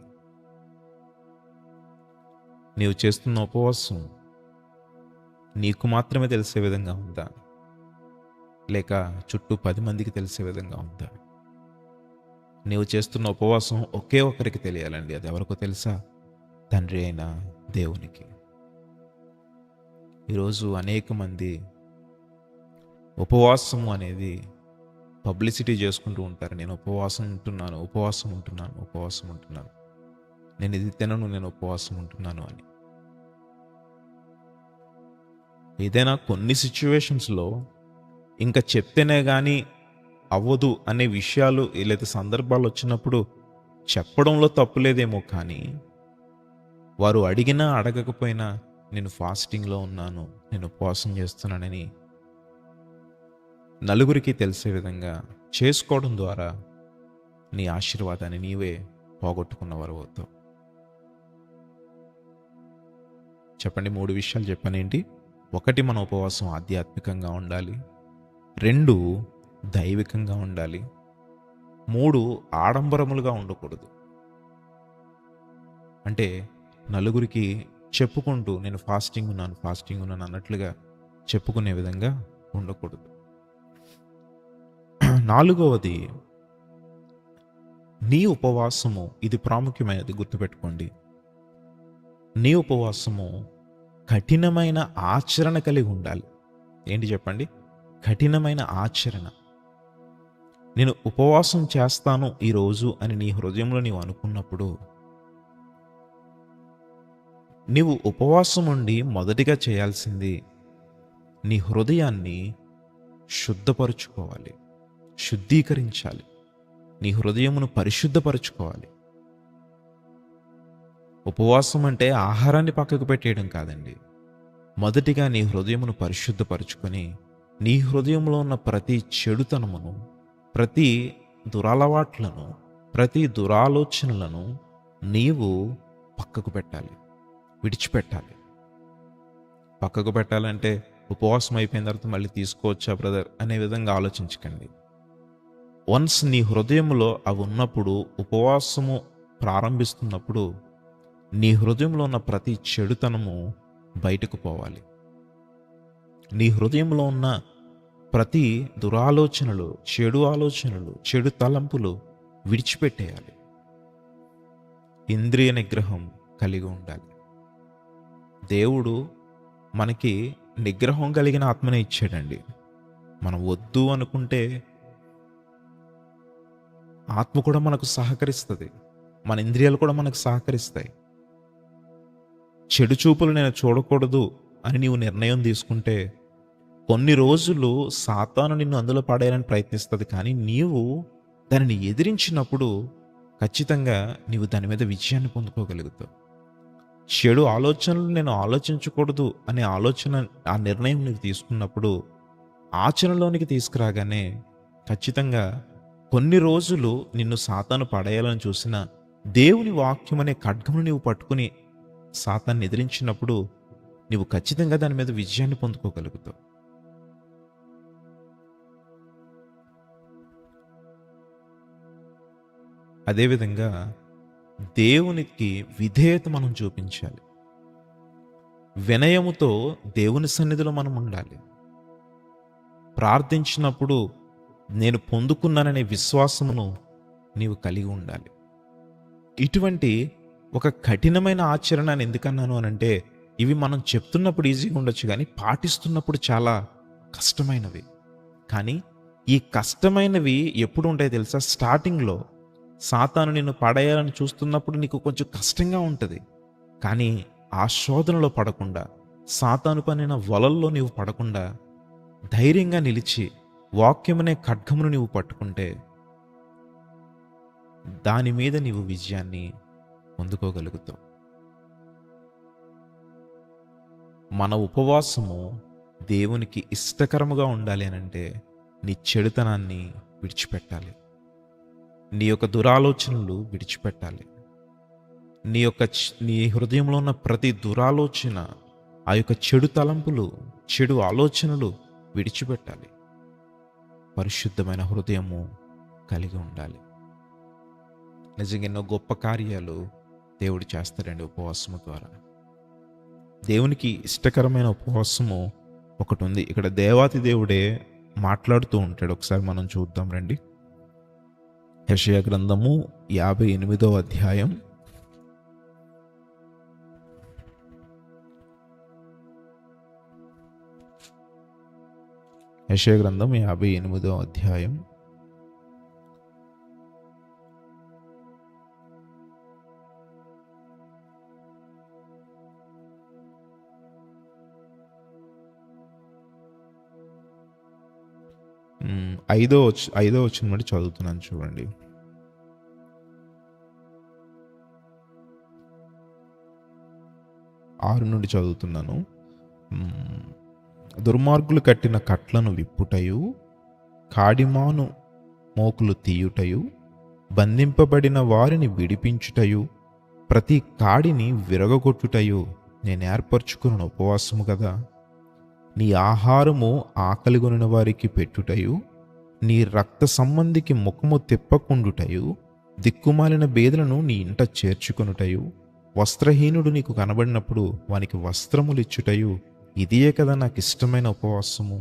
నీవు చేస్తున్న ఉపవాసం నీకు మాత్రమే తెలిసే విధంగా ఉందా, లేక చుట్టూ 10 మందికి తెలిసే విధంగా ఉందా? నీవు చేస్తున్న ఉపవాసం ఒకే ఒక్కరికి తెలియాలండి. అది ఎవరికో తెలుసా? తండ్రి అయిన దేవునికి. ఈరోజు అనేక మంది ఉపవాసము అనేది పబ్లిసిటీ చేసుకుంటూ ఉంటారు. నేను ఉపవాసం ఉంటున్నాను, ఉపవాసం ఉంటున్నాను, ఉపవాసం ఉంటున్నాను, నేను ఇది తినను, నేను ఉపవాసం ఉంటున్నాను అని. ఏదైనా కొన్ని సిచ్యువేషన్స్లో ఇంకా చెప్తేనే కానీ అవ్వదు అనే విషయాలు లేదా సందర్భాలు వచ్చినప్పుడు చెప్పడంలో తప్పులేదేమో, కానీ వారు అడిగినా అడగకపోయినా నేను ఫాస్టింగ్లో ఉన్నాను, నేను ఉపవాసం చేస్తున్నానని నలుగురికి తెలిసే విధంగా చేసుకోవడం ద్వారా నీ ఆశీర్వాదాన్ని నీవే పోగొట్టుకున్నవారు అవుతావు. చెప్పండి, 3 విషయాలు చెప్పానేంటి? 1, మన ఉపవాసం ఆధ్యాత్మికంగా ఉండాలి. 2, దైవికంగా ఉండాలి. 3, ఆడంబరములుగా ఉండకూడదు. అంటే నలుగురికి చెప్పుకుంటూ నేను ఫాస్టింగ్ ఉన్నాను అన్నట్లుగా చెప్పుకునే విధంగా ఉండకూడదు. 4వది, నీ ఉపవాసము, ఇది ప్రాముఖ్యమైనది, గుర్తుపెట్టుకోండి. నీ ఉపవాసము కఠినమైన ఆచరణ కలిగి ఉండాలి. ఏంటి చెప్పండి? కఠినమైన ఆచరణ. నేను ఉపవాసం చేస్తాను ఈరోజు అని నీ హృదయంలో నీవు అనుకున్నప్పుడు, నీవు ఉపవాసం ఉండి మొదటిగా చేయాల్సింది నీ హృదయాన్ని శుద్ధపరుచుకోవాలి, శుద్ధీకరించాలి, నీ హృదయమును పరిశుద్ధపరుచుకోవాలి. ఉపవాసం అంటే ఆహారాన్ని పక్కకు పెట్టేయడం కాదండి. మొదటిగా నీ హృదయమును పరిశుద్ధపరుచుకొని నీ హృదయంలో ఉన్న ప్రతి చెడుతనమును, ప్రతి దురలవాట్లను, ప్రతి దురాలోచనలను నీవు పక్కకు పెట్టాలి, విడిచిపెట్టాలి. పక్కకు పెట్టాలంటే ఉపవాసం అయిపోయిన తర్వాత మళ్ళీ తీసుకోవచ్చా బ్రదర్ అనే విధంగా ఆలోచించకండి. వన్స్ నీ హృదయంలో అవి ఉన్నప్పుడు, ఉపవాసము ప్రారంభిస్తున్నప్పుడు నీ హృదయంలో ఉన్న ప్రతి చెడుతనము బయటకు పోవాలి. నీ హృదయంలో ఉన్న ప్రతి దురాలోచనలు, చెడు ఆలోచనలు, చెడు తలంపులు విడిచిపెట్టేయాలి. ఇంద్రియ నిగ్రహం కలిగి ఉండాలి. దేవుడు మనకి నిగ్రహం కలిగిన ఆత్మనే ఇచ్చాడండి. మనం వద్దు అనుకుంటే ఆత్మ కూడా మనకు సహకరిస్తుంది, మన ఇంద్రియాలు కూడా మనకు సహకరిస్తాయి. చెడు చూపులు నేను చూడకూడదు అని నీవు నిర్ణయం తీసుకుంటే కొన్ని రోజులు సాతాను నిన్ను అందులో పడేయాలని ప్రయత్నిస్తుంది, కానీ నీవు దానిని ఎదిరించినప్పుడు ఖచ్చితంగా నీవు దాని మీద విజయాన్ని పొందుకోగలుగుతావు. చెడు ఆలోచనలు నేను ఆలోచించకూడదు అనే ఆ నిర్ణయం నీవు తీసుకున్నప్పుడు ఆచరణలోనికి తీసుకురాగానే ఖచ్చితంగా కొన్ని రోజులు నిన్ను సాతాను పడేయాలని చూసిన దేవుని వాక్యం అనే ఖడ్గమును నీవు పట్టుకుని సాతాన్ని ఎదిరించినప్పుడు నీవు ఖచ్చితంగా దాని మీద విజయాన్ని పొందుకోగలుగుతావు. అదేవిధంగా దేవునికి విధేయత మనం చూపించాలి. వినయముతో దేవుని సన్నిధిలో మనం ఉండాలి. ప్రార్థించినప్పుడు నేను పొందుకున్నాననే విశ్వాసమును నీవు కలిగి ఉండాలి. ఇటువంటి ఒక కఠినమైన ఆచరణ అని ఎందుకన్నాను అనంటే, ఇవి మనం చెప్తున్నప్పుడు ఈజీగా ఉండొచ్చు, కానీ పాటిస్తున్నప్పుడు చాలా కష్టమైనవి. కానీ ఈ కష్టమైనవి ఎప్పుడు ఉంటాయి తెలుసా? స్టార్టింగ్లో సాతాను నిన్ను పడేయాలని చూస్తున్నప్పుడు నీకు కొంచెం కష్టంగా ఉంటుంది. కానీ ఆ శోధనలో పడకుండా, సాతాను పనిన వలల్లో నీవు పడకుండా ధైర్యంగా నిలిచి వాక్యమనే ఖడ్గమును నీవు పట్టుకుంటే దాని మీద నీవు విజయాన్ని పొందుకోగలుగుతావు. మన ఉపవాసము దేవునికి ఇష్టకరముగా ఉండాలి అనంటే నీ చెడుతనాన్ని విడిచిపెట్టాలి, నీ యొక్క దురాలోచనలు విడిచిపెట్టాలి. నీ హృదయంలో ఉన్న ప్రతి దురాలోచన, ఆ యొక్క చెడు తలంపులు, చెడు ఆలోచనలు విడిచిపెట్టాలి. పరిశుద్ధమైన హృదయము కలిగి ఉండాలి. నిజంగా ఎన్నో గొప్ప కార్యాలు దేవుడు చేస్తాడండి ఉపవాసము ద్వారా. దేవునికి ఇష్టకరమైన ఉపవాసము ఒకటి ఉంది. ఇక్కడ దేవాతి దేవుడే మాట్లాడుతూ ఉంటాడు. ఒకసారి మనం చూద్దాం రండి. యెషయా గ్రంథము 58వ అధ్యాయం 58వ అధ్యాయం 5వ వచనం నుండి చదువుతున్నాను చూడండి. ఆరు నుండి చదువుతున్నాను. దుర్మార్గులు కట్టిన కట్లను విప్పుటయు, కాడిమాను మోకులు తీయుటయు, బంధింపబడిన వారిని విడిపించుటయు, ప్రతి కాడిని విరగొట్టుటయు నేను ఏర్పరచుకున్న ఉపవాసము కదా. నీ ఆహారము ఆకలిగొనిన వారికి పెట్టుటయు, నీ రక్త సంబంధికి ముఖము తిప్పకుండుటయు, దిక్కుమాలిన బేదలను నీ ఇంట చేర్చుకొనుటయు, వస్త్రహీనుడు నీకు కనబడినప్పుడు వానికి వస్త్రములిచ్చుటయు, ఇదియే కదా నాకు ఇష్టమైన ఉపవాసము.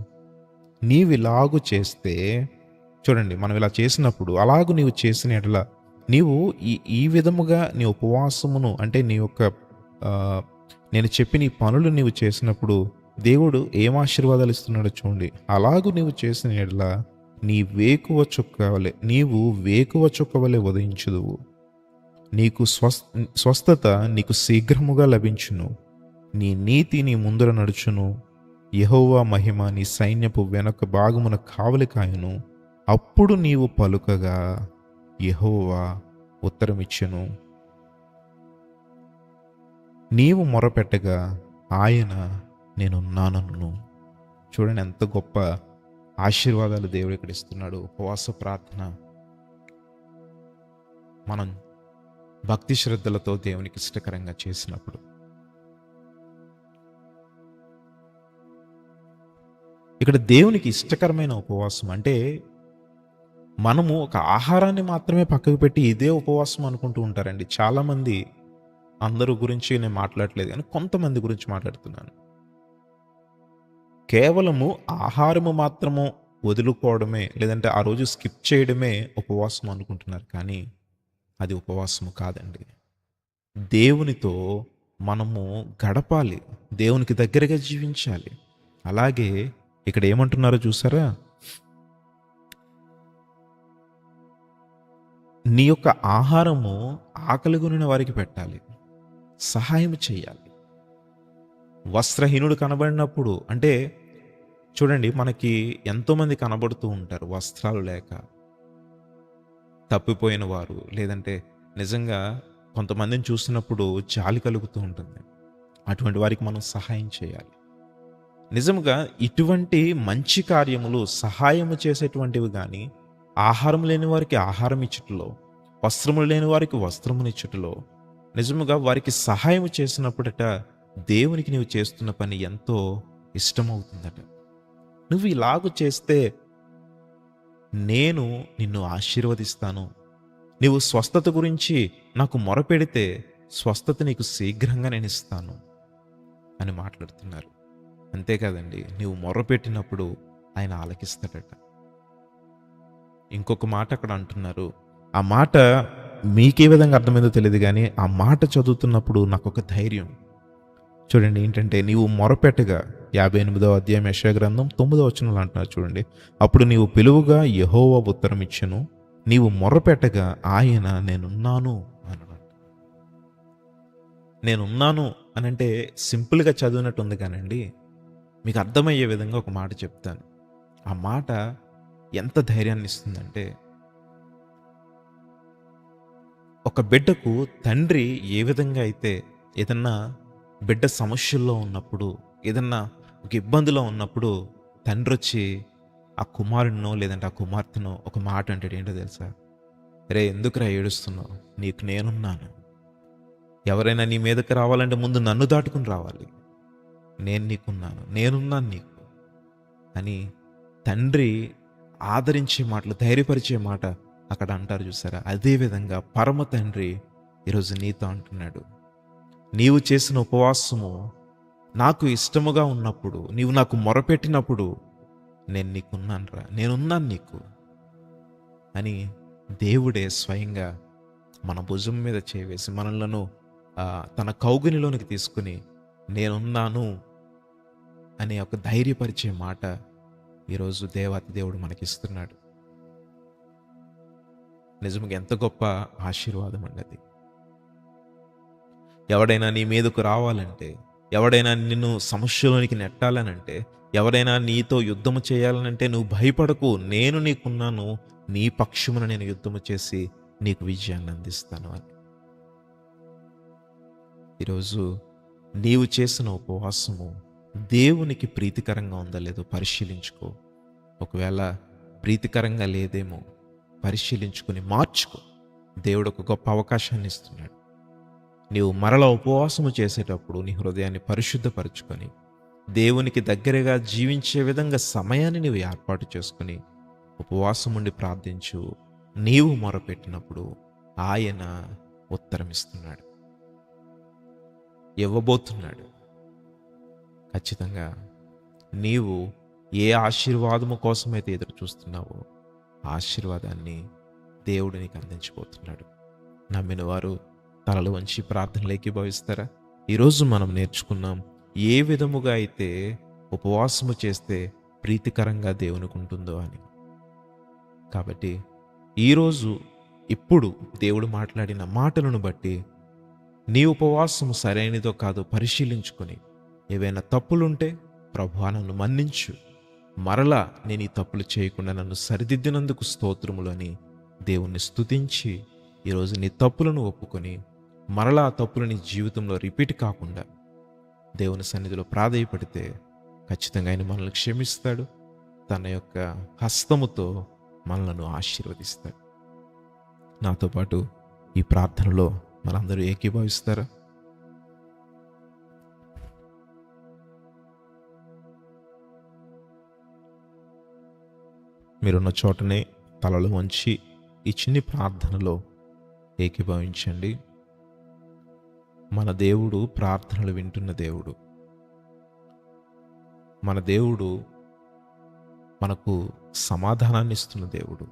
నీవిలాగు చేస్తే, చూడండి, మనం ఇలా చేసినప్పుడు, అలాగూ నీవు చేసిన ఎడల నీవు ఈ విధముగా నీ ఉపవాసమును, అంటే నీ యొక్క నేను చెప్పిన ఈ పనులు నీవు చేసినప్పుడు దేవుడు ఏం ఆశీర్వాదాలు ఇస్తున్నాడో చూడండి. అలాగూ నీవు చేసిన ఎడల నీవు వేకువ చుక్క వలె ఉదయించుదువు. నీకు స్వస్థత నీకు శీఘ్రముగా లభించును. నీ నీతి నీ ముందర నడుచును. యెహోవా మహిమ నీ సైన్యపు వెనక భాగమున కావలి కాయును. అప్పుడు నీవు పలుకగా యెహోవా ఉత్తరమిచ్చెను. నీవు మొరపెట్టగా ఆయన నేనున్నానను. చూడండి ఎంత గొప్ప ఆశీర్వాదాలు దేవుడు ఇక్కడ ఇస్తున్నాడు. ఉపవాస ప్రార్థన మనం భక్తి శ్రద్ధలతో దేవునికి ఇష్టకరంగా చేసినప్పుడు. ఇక్కడ దేవునికి ఇష్టకరమైన ఉపవాసం అంటే మనము ఒక ఆహారాన్ని మాత్రమే పక్కకు పెట్టి ఇదే ఉపవాసం అనుకుంటూ ఉంటారండి చాలామంది. అందరూ గురించి నేను మాట్లాడలేదు, కానీ కొంతమంది గురించి మాట్లాడుతున్నాను. కేవలము ఆహారము మాత్రము వదులుకోవడమే, లేదంటే ఆ రోజు స్కిప్ చేయడమే ఉపవాసం అనుకుంటున్నారు. కానీ అది ఉపవాసము కాదండి. దేవునితో మనము గడపాలి, దేవునికి దగ్గరగా జీవించాలి. అలాగే ఇక్కడ ఏమంటున్నారో చూసారా? నీ యొక్క ఆహారము ఆకలిగొనిన వారికి పెట్టాలి, సహాయం చేయాలి. వస్త్రహీనుడు కనబడినప్పుడు, అంటే చూడండి, మనకి ఎంతోమంది కనబడుతూ ఉంటారు వస్త్రాలు లేక, తప్పిపోయిన వారు, లేదంటే నిజంగా కొంతమందిని చూసినప్పుడు జాలి కలుగుతూ ఉంటుంది. అటువంటి వారికి మనం సహాయం చేయాలి. నిజంగా ఇటువంటి మంచి కార్యములు సహాయము చేసేటువంటివి కానీ, ఆహారం లేని వారికి ఆహారం ఇచ్చుటలో, వస్త్రములు లేని వారికి వస్త్రమునిచ్చుటలో, నిజముగా వారికి సహాయం చేసినప్పుడట దేవునికి నీవు చేస్తున్న పని ఎంతో ఇష్టమవుతుందట. నువ్వు ఇలాగూ చేస్తే నేను నిన్ను ఆశీర్వదిస్తాను. నీవు స్వస్థత గురించి నాకు మొరపెడితే స్వస్థత నీకు శీఘ్రంగా నేను ఇస్తాను అని మాట్లాడుతున్నారు. అంతేకాదండి, నీవు మొర్రపెట్టినప్పుడు ఆయన ఆలకిస్తాడట. ఇంకొక మాట అక్కడ అంటున్నారు. ఆ మాట మీకే విధంగా అర్థమైందో తెలియదు కానీ, ఆ మాట చదువుతున్నప్పుడు నాకు ఒక ధైర్యం. చూడండి ఏంటంటే, నీవు మొరపెట్టగా 58వ అధ్యాయం యెషయా గ్రంథం 9వ వచనంలో అంటున్నారు చూడండి. అప్పుడు నీవు పిలువుగా యెహోవా ఉత్తరం ఇచ్చెను, నీవు మొరపెట్టగా ఆయన నేనున్నాను అన్నాడు. నేనున్నాను అని అంటే సింపుల్గా చదివినట్టు ఉంది కానండి, మీకు అర్థమయ్యే విధంగా ఒక మాట చెప్తాను. ఆ మాట ఎంత ధైర్యాన్ని ఇస్తుందంటే, ఒక బిడ్డకు తండ్రి ఏ విధంగా అయితే ఏదన్నా బిడ్డ సమస్యల్లో ఉన్నప్పుడు, ఏదన్నా ఒక ఇబ్బందిలో ఉన్నప్పుడు తండ్రి వచ్చి ఆ కుమారుడినో లేదంటే ఆ కుమార్తెనో ఒక మాట అంటాడు. ఏంటో తెలుసా? రే, ఎందుకురా ఏడుస్తున్నావు? నీకు నేనున్నాను. ఎవరైనా నీ మీదకి రావాలంటే ముందు నన్ను దాటుకుని రావాలి. నేను నీకున్నాను, నేనున్నాను నీకు అని తండ్రి ఆదరించే మాటలు, ధైర్యపరిచే మాట అక్కడ అంటారు చూసారా? అదేవిధంగా పరమ తండ్రి ఈరోజు నీతో అంటున్నాడు, నీవు చేసిన ఉపవాసము నాకు ఇష్టముగా ఉన్నప్పుడు, నీవు నాకు మొరపెట్టినప్పుడు నేను నీకున్నానురా, నేనున్నాను నీకు అని దేవుడే స్వయంగా మన భుజం మీద చేవేసి మనలను తన కౌగిలిలోనికి తీసుకుని నేనున్నాను అనే ఒక ధైర్యపరిచే మాట ఈరోజు దేవాతి దేవుడు మనకిస్తున్నాడు. నిజంగా ఎంత గొప్ప ఆశీర్వాదం అండి అది. ఎవడైనా నీ మీదకు రావాలంటే, ఎవడైనా నిన్ను సమస్యలోనికి నెట్టాలనంటే, ఎవరైనా నీతో యుద్ధము చేయాలనంటే నువ్వు భయపడకు, నేను నీకున్నాను, నీ పక్షమున నేను యుద్ధము చేసి నీకు విజయాన్ని అందిస్తాను అని. ఈరోజు నీవు చేసిన ఉపవాసము దేవునికి ప్రీతికరంగా ఉందా లేదో పరిశీలించుకో. ఒకవేళ ప్రీతికరంగా లేదేమో పరిశీలించుకొని మార్చుకో. దేవుడు ఒక గొప్ప అవకాశాన్ని ఇస్తున్నాడు. నీవు మరలా ఉపవాసము చేసేటప్పుడు నీ హృదయాన్ని పరిశుద్ధపరచుకొని దేవునికి దగ్గరగా జీవించే విధంగా సమయాన్ని నీవు ఏర్పాటు చేసుకుని ఉపవాసం ఉండి ప్రార్థించు. నీవు మొరపెట్టినప్పుడు ఆయన ఉత్తరమిస్తున్నాడు, ఇవ్వబోతున్నాడు. ఖచ్చితంగా నీవు ఏ ఆశీర్వాదము కోసమైతే ఎదురు చూస్తున్నావో ఆశీర్వాదాన్ని దేవుడు నీకు అందించబోతున్నాడు. నమ్మిన వారు తలలు వంచి ప్రార్థనలు ఏకీభవిస్తారా? ఈరోజు మనం నేర్చుకున్నాం ఏ విధముగా అయితే ఉపవాసము చేస్తే ప్రీతికరంగా దేవునికి ఉంటుందో అని. కాబట్టి ఈరోజు ఇప్పుడు దేవుడు మాట్లాడిన మాటలను బట్టి నీ ఉపవాసము సరైనదో కాదో పరిశీలించుకొని ఏవైనా తప్పులుంటే ప్రభువా నన్ను మన్నించు, మరలా నేను ఈ తప్పులు చేయకుండా నన్ను సరిదిద్దినందుకు స్తోత్రములు అని దేవుణ్ణి స్తుతించి ఈరోజు నీ తప్పులను ఒప్పుకొని మరలా ఆ తప్పులు నీ జీవితంలో రిపీట్ కాకుండా దేవుని సన్నిధిలో ప్రాధేయపడితే ఖచ్చితంగా ఆయన మనల్ని క్షమిస్తాడు. తన యొక్క హస్తముతో మనలను ఆశీర్వదిస్తాడు. నాతో పాటు ఈ ప్రార్థనలో మనందరూ ఏకీభవిస్తారా? మీరున్న చోటనే తలలు వంచి ఈ చిన్ని ప్రార్థనలో ఏకీభవించండి. మన దేవుడు ప్రార్థనలు వింటున్న దేవుడు. మన దేవుడు మనకు సమాధానాన్ని ఇస్తున్న దేవుడు.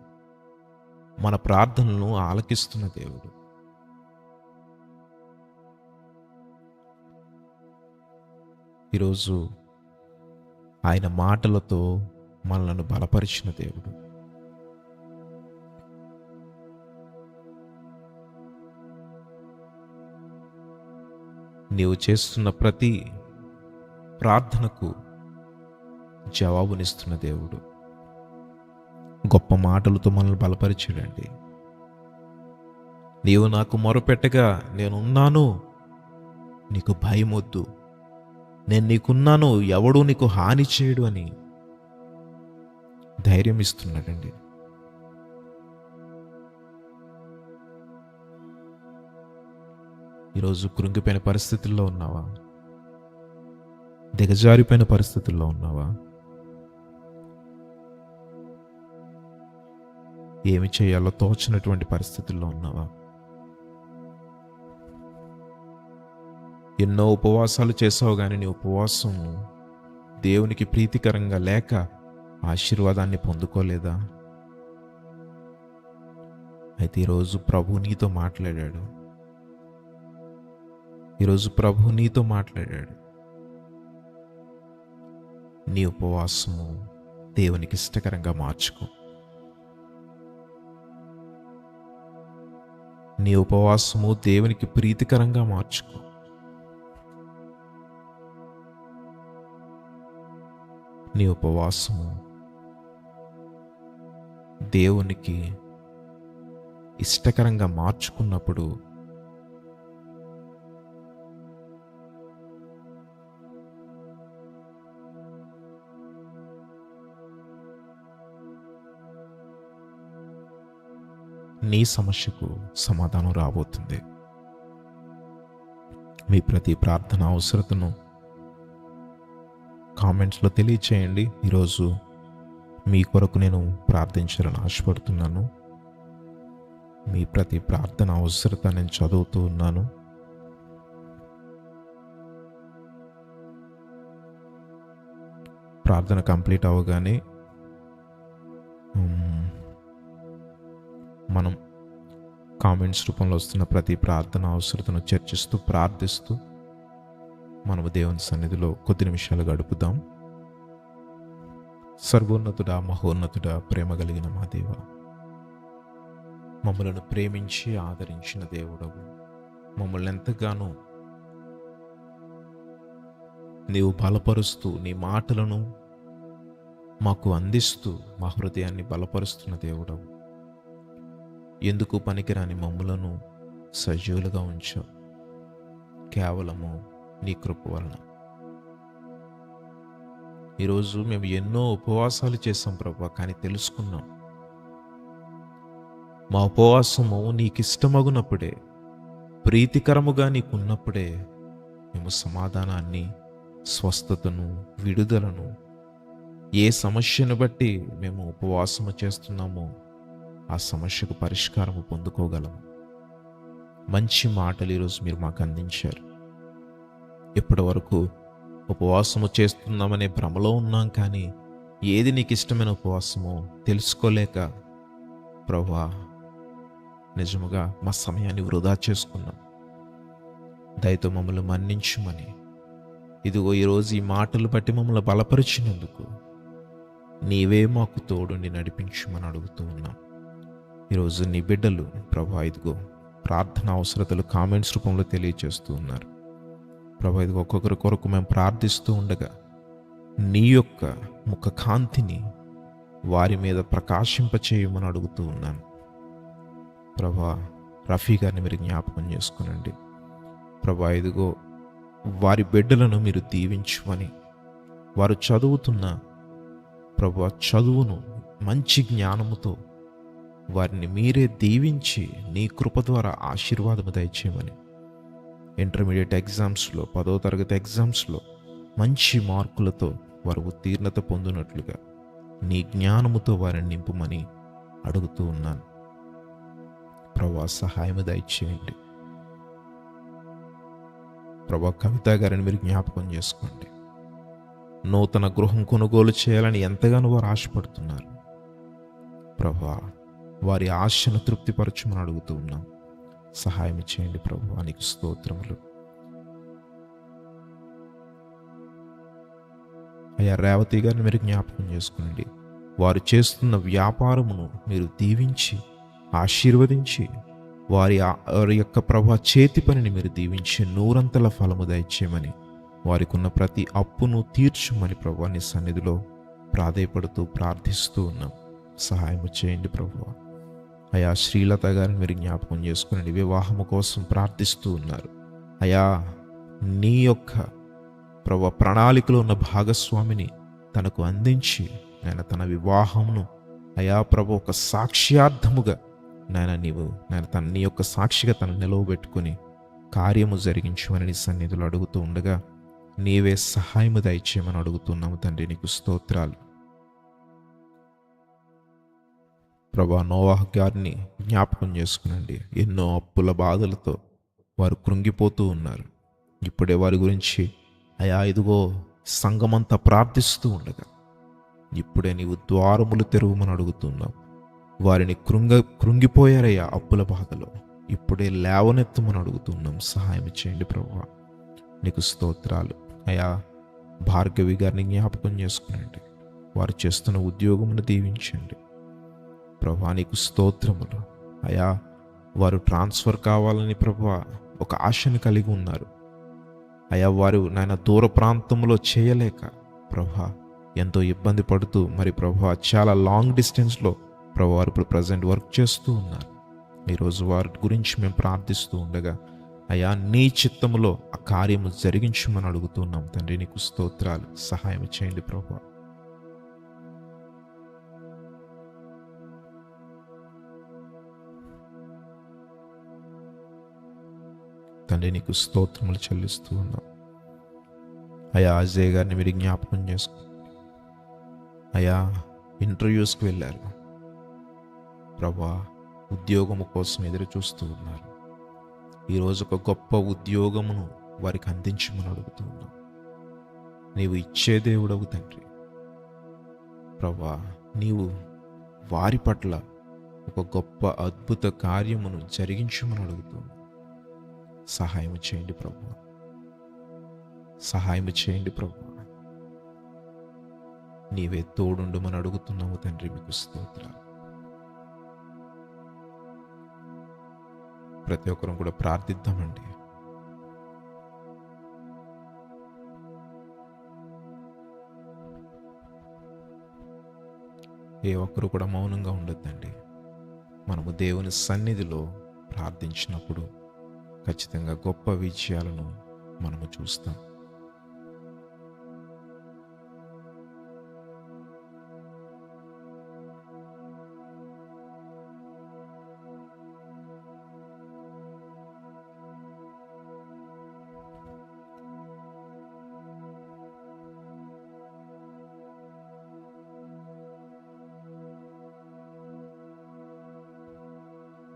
మన ప్రార్థనలను ఆలకిస్తున్న దేవుడు. ఈరోజు ఆయన మాటలతో మనలను బలపరిచిన దేవుడు. నీవు చేస్తున్న ప్రతి ప్రార్థనకు జవాబునిస్తున్న దేవుడు. గొప్ప మాటలతో మనల్ని బలపరిచాడండి. నీవు నాకు మొరపెట్టగా నేనున్నాను, నీకు భయం వద్దు, నేను నీకున్నాను, ఎవడూ నీకు హాని చేయడు అని ధైర్యం ఇస్తున్నాడండి. ఈరోజు కృంగిపోయిన పరిస్థితుల్లో ఉన్నావా? దిగజారిపోయిన పరిస్థితుల్లో ఉన్నావా? ఏమి చేయాలో తోచనటువంటి పరిస్థితుల్లో ఉన్నావా? ఎన్నో ఉపవాసాలు చేసావు కానీ నీ ఉపవాసం దేవునికి ప్రీతికరంగా లేక ఆశీర్వాదాన్ని పొందుకోలేదా? అయితే ఈరోజు ప్రభు నీతో మాట్లాడాడు. నీ ఉపవాసము దేవునికి ఇష్టకరంగా మార్చుకో. నీ ఉపవాసము దేవునికి ప్రీతికరంగా మార్చుకో. నీ ఉపవాసము దేవునికి ఇష్టకరంగా మార్చుకున్నప్పుడు నీ సమస్యకు సమాధానం రాబోతుంది. మీ ప్రతి ప్రార్థన అవసరతను కామెంట్స్లో తెలియచేయండి. ఈరోజు మీ కొరకు నేను ప్రార్థించాలని ఆశపడుతున్నాను. మీ ప్రతి ప్రార్థన అవసరత నేను చదువుతూ ఉన్నాను. ప్రార్థన కంప్లీట్ అవ్వగానే మనం కామెంట్స్ రూపంలో వస్తున్న ప్రతి ప్రార్థన అవసరతను చర్చిస్తూ ప్రార్థిస్తూ మనము దేవుని సన్నిధిలో కొద్ది నిమిషాలు గడుపుదాం. సర్వోన్నతుడా, మహోన్నతుడా, ప్రేమ కలిగిన మా దేవ, మమ్మలను ప్రేమించి ఆదరించిన దేవుడవు, మమ్మల్ని ఎంతగానో నీవు బలపరుస్తూ నీ మాటలను మాకు అందిస్తూ మా హృదయాన్ని బలపరుస్తున్న దేవుడవు. ఎందుకు పనికిరాని మమ్ములను సజీవులుగా ఉంచావు, కేవలము నీ కృప వలన. ఈరోజు మేము ఎన్నో ఉపవాసాలు చేసాం ప్రభా, కానీ తెలుసుకున్నాం మా ఉపవాసము నీకిష్టమగునప్పుడే, ప్రీతికరముగా నీకున్నప్పుడే మేము సమాధానాన్ని, స్వస్థతను, విడుదలను, ఏ సమస్యను బట్టి మేము ఉపవాసము చేస్తున్నామో ఆ సమస్యకు పరిష్కారము పొందుకోగలము. మంచి మాటలు ఈరోజు మీరు మాకు అందించారు. ఇప్పటి వరకు ఉపవాసము చేస్తున్నామనే భ్రమలో ఉన్నాం, కానీ ఏది నీకు ఇష్టమైన ఉపవాసమో తెలుసుకోలేక ప్రభువా నిజముగా మా సమయాన్ని వృధా చేసుకున్నాం. దయతో మమ్మల్ని మన్నించుమని, ఇదిగో ఈరోజు ఈ మాటలు బట్టి మమ్మల్ని బలపరిచినందుకు నీవే మాకు తోడుని నడిపించుమని అడుగుతూ ఉన్నాం. ఈరోజు నీ బిడ్డలు ప్రభా ఇదిగో ప్రార్థన అవసరతలు కామెంట్స్ రూపంలో తెలియజేస్తూ ఉన్నారు. ప్రభా ఇదిగో ఒక్కొక్కరి కొరకు మేము ప్రార్థిస్తూ ఉండగా నీ యొక్క ముఖ కాంతిని వారి మీద ప్రకాశింపచేయమని అడుగుతూ ఉన్నాను. ప్రభా రఫీ గారిని మీరు జ్ఞాపకం చేసుకునండి. ప్రభా ఇదిగో వారి బిడ్డలను మీరు దీవించుమని, వారు చదువుతున్న ప్రభా చదువును మంచి జ్ఞానముతో వారిని మీరే దీవించి నీ కృప ద్వారా ఆశీర్వాదము దయచేయమని, ఇంటర్మీడియట్ ఎగ్జామ్స్లో 10వ తరగతి ఎగ్జామ్స్లో మంచి మార్కులతో వారు ఉత్తీర్ణత పొందినట్లుగా నీ జ్ఞానముతో వారిని నింపుమని అడుగుతూ ఉన్నాను. ప్రభా సహాయము దయచేయండి. ప్రభా కవిత గారిని మీరు జ్ఞాపకం చేసుకోండి. నూతన గృహం కొనుగోలు చేయాలని ఎంతగానో వారు ఆశపడుతున్నారు. ప్రభా వారి ఆశను తృప్తిపరచమని అడుగుతూ ఉన్నాం. సహాయం చేయండి ప్రభువా, నీకు స్తోత్రములు. అయ్యా రేవతి గారిని మీరు జ్ఞాపకం చేసుకోండి. వారు చేస్తున్న వ్యాపారమును మీరు దీవించి ఆశీర్వదించి వారి యొక్క ప్రభా చేతి పనిని మీరు దీవించి నూరంతల ఫలము దయచేయమని, వారికి ఉన్న ప్రతి అప్పును తీర్చుమని ప్రభువా నీ సన్నిధిలో ప్రాధేయపడుతూ ప్రార్థిస్తూ ఉన్నాం. సహాయము చేయండి ప్రభువా. అయా శ్రీలత గారిని మీరు జ్ఞాపకం చేసుకుని వివాహము కోసం ప్రార్థిస్తూ ఉన్నారు. అయా నీ యొక్క ప్రభు ప్రణాళికలో ఉన్న భాగస్వామిని తనకు అందించి నాయన తన వివాహమును అయా ప్రభు ఒక సాక్ష్యార్థముగా నాయన నీ యొక్క సాక్షిగా తను నిలవబెట్టుకుని కార్యము జరిగించమని నీ సన్నిధిలో అడుగుతూ ఉండగా నీవే సహాయము దయచేయమని అడుగుతున్నాము తండ్రి. నీకు స్తోత్రాలు. ప్రభా నోవాహు గారిని జ్ఞాపకం చేసుకునండి. ఎన్నో అప్పుల బాధలతో వారు కృంగిపోతూ ఉన్నారు. ఇప్పుడే వారి గురించి అయా ఇదిగో సంఘమంతా ప్రార్థిస్తూ ఉండగా ఇప్పుడే నీవు ద్వారములు తెరువమని అడుగుతున్నాం. వారిని కృంగిపోయారయ్యా అప్పుల బాధలో, ఇప్పుడే లేవనెత్తమని అడుగుతున్నాం. సహాయం చేయండి ప్రభువా. నీకు స్తోత్రాలు. అయా భార్గవి గారిని జ్ఞాపకం చేసుకునండి. వారు చేస్తున్న ఉద్యోగమును దీవించండి ప్రభువా. నీకు స్తోత్రములు. అయా వారు ట్రాన్స్ఫర్ కావాలని ప్రభువా ఒక ఆశను కలిగి ఉన్నారు. అయా వారు నాయన దూర ప్రాంతంలో చేయలేక ప్రభువా ఎంతో ఇబ్బంది పడుతూ మరి ప్రభువా చాలా లాంగ్ డిస్టెన్స్లో ప్రభు వారు ఇప్పుడు ప్రజెంట్ వర్క్ చేస్తూ ఉన్నారు. ఈరోజు వారి గురించి మేము ప్రార్థిస్తూ ఉండగా అయా నీ చిత్తములో ఆ కార్యము జరిగించమని అడుగుతున్నాం తండ్రి. నీకు స్తోత్రాలు. సహాయం చేయండి ప్రభువా. తండ్రి నీకు స్తోత్రములు చెల్లిస్తూ ఉన్నాం. అయా అజయ్ గారిని మీరు జ్ఞాపకం చేసుకో. అయా ఇంటర్వ్యూస్కి వెళ్ళారు ప్రభువా, ఉద్యోగము కోసం ఎదురు చూస్తూ ఉన్నారు. ఈరోజు ఒక గొప్ప ఉద్యోగమును వారికి అందించమని అడుగుతూ ఉన్నాం. నీవు ఇచ్చే దేవుడవు తండ్రి ప్రభువా. నీవు వారి పట్ల ఒక గొప్ప అద్భుత కార్యమును జరిగించమని అడుగుతున్నాం. సహాయం చేయండి ప్రభువా. సహాయం చేయండి ప్రభువా. నీవే తోడుండమని అడుగుతున్నాము తండ్రి. మీకు స్తోత్రాలు. ప్రతి ఒక్కరం కూడా ప్రార్థిద్దామండి. ఏ ఒక్కరు కూడా మౌనంగా ఉండొద్దండి. మనము దేవుని సన్నిధిలో ప్రార్థించినప్పుడు ఖచ్చితంగా గొప్ప విజయాలను మనము చూస్తాం.